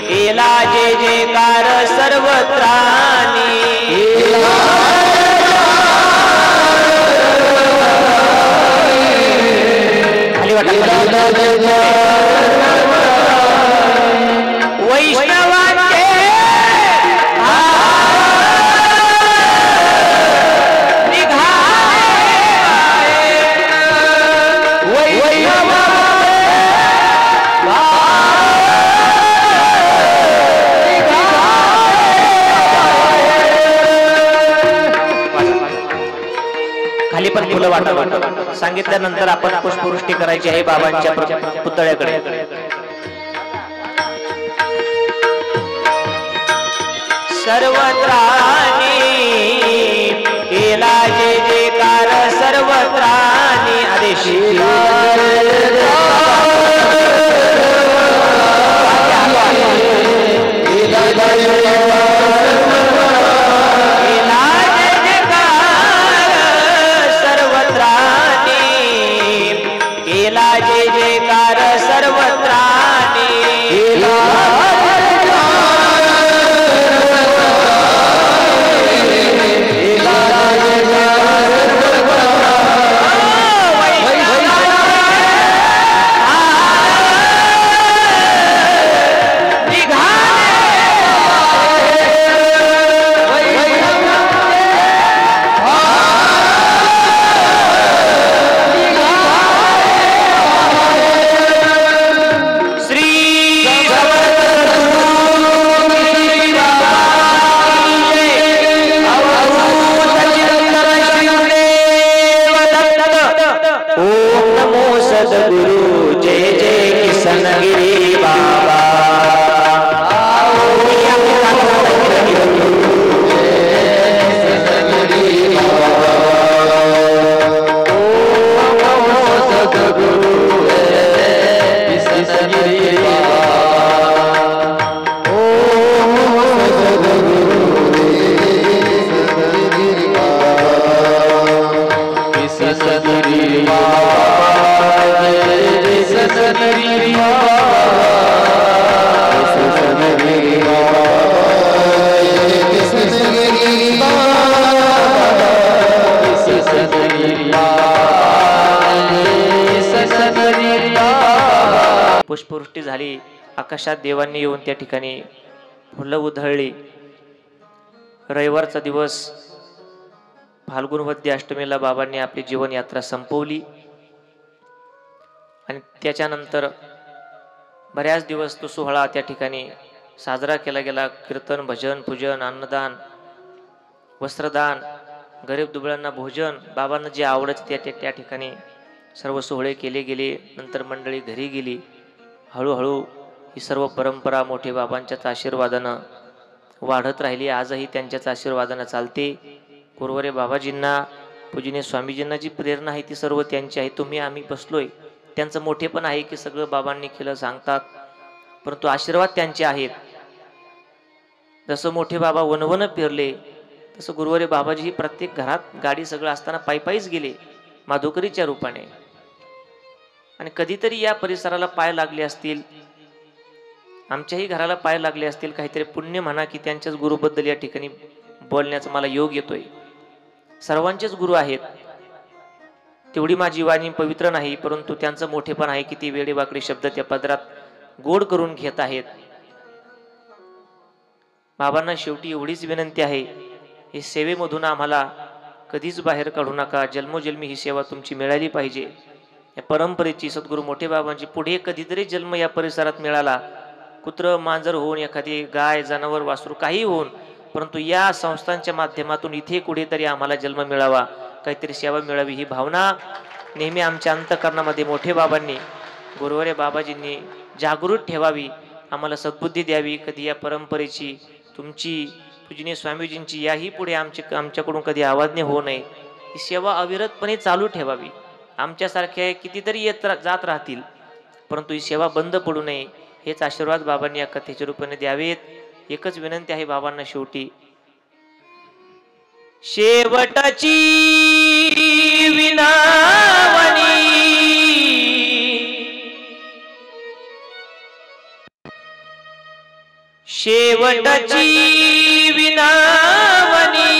केला जय जयकार सर्वत्राणी. वैष्णवांचे खाली पण फुलं वाटा. सांगितल्यानंतर आपण पुष्पवृष्टी करायची आहे बाबांच्या पुतळ्याकडे. सर्वत्राणी केला जय जयकार सर्वत्राणी. आदेश केला जय जयकार सर्वत्राणी. सद्गुरु जय जय किसनगिरी बाबा. पुष्पवृष्टी झाली. आकाशात देवांनी येऊन त्या ठिकाणी फुलं उधळली. रविवारचा दिवस, फाल्गुन वद्य अष्टमीला बाबांनी आपली जीवन यात्रा संपवली आणि त्याच्यानंतर बऱ्याच दिवस तो सोहळा त्या ठिकाणी साजरा केला गेला. कीर्तन, भजन, पूजन, अन्नदान वस्त्रदान, गरीब दुबळ्यांना भोजन, बाबांना जे आवडायचे त्या ठिकाणी सर्व सोहळे केले गेले. नंतर मंडळी घरी गेली. हळूहळू ही सर्व परंपरा मोठे बाबांच्याच आशीर्वादानं वाढत राहिली. आजही त्यांच्याच आशीर्वादानं चालते. कुरवरे बाबाजींना, पूजनीय स्वामीजींना जी प्रेरणा आहे ती सर्व त्यांची आहे. आम्ही बसलोय, त्यांचं मोठेपण आहे की सगळं बाबांनी केलं सांगतात, परंतु आशीर्वाद त्यांचे आहेत. जसं मोठे बाबा वनवन फिरले तसं गुरुवारी बाबाजी प्रत्येक घरात गाडी सगळं असताना पायीच गेले माधुकरीच्या रूपाने. आणि कधीतरी या परिसराला पाय लागले असतील, आमच्याही घराला पाय लागले असतील, काहीतरी पुण्य म्हणा की त्यांच्याच गुरुबद्दल या ठिकाणी बोलण्याचा मला योग येतोय. सर्वांचेच गुरु आहेत, तेवढी माझी वाणी पवित्र नाही, परंतु त्यांचं मोठेपण आहे की ती वेडेवाकडे शब्द त्या पदरात गोड करून घेत आहेत. बाबांना शेवटी एवढीच विनंती आहे, हे सेवेमधून आम्हाला कधीच बाहेर काढू नका. जन्मोजन्मी ही सेवा तुमची मिळाली पाहिजे. या परंपरेची, सद्गुरू मोठे बाबांची पुढे कधीतरी जन्म या परिसरात मिळाला, कुत्र मांजर होऊन, एखादी गाय जनावर वासरू काही होऊन, परंतु या संस्थांच्या माध्यमातून इथे कुठेतरी आम्हाला जन्म मिळावा, काहीतरी सेवा मिळावी ही भावना नेहमी आमच्या अंतःकरणामध्ये मोठे बाबांनी, गुरुवारे बाबाजींनी जागृत ठेवावी. आम्हाला सद्बुद्धी द्यावी. कधी या परंपरेची, तुमची, पूजनीय स्वामीजींची याही पुढे आमच्याकडून कधी आवाजने होऊ नये. ही सेवा अविरतपणे चालू ठेवावी. आमच्यासारखे कितीतरी येत जात राहतील, परंतु ही सेवा बंद पडू नये. हेच आशीर्वाद बाबांनी या कथेच्या रूपाने द्यावेत. एकच विनंती आहे बाबांना शेवटी, शेवटाची विनावनी शेवटाची विनावनी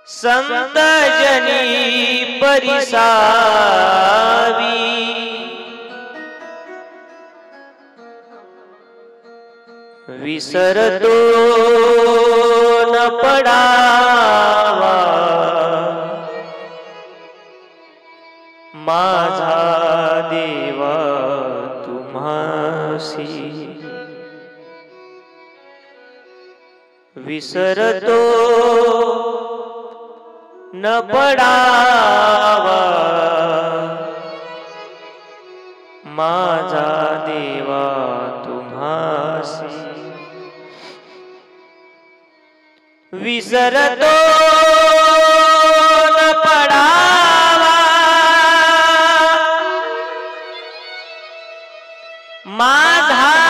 संत जनी परिसावी विसरतो न पडावा माझा देवा तुम्हासी विसरतो न पडावा माझा देवा तुम्हासी विसरतो न पडावा माझा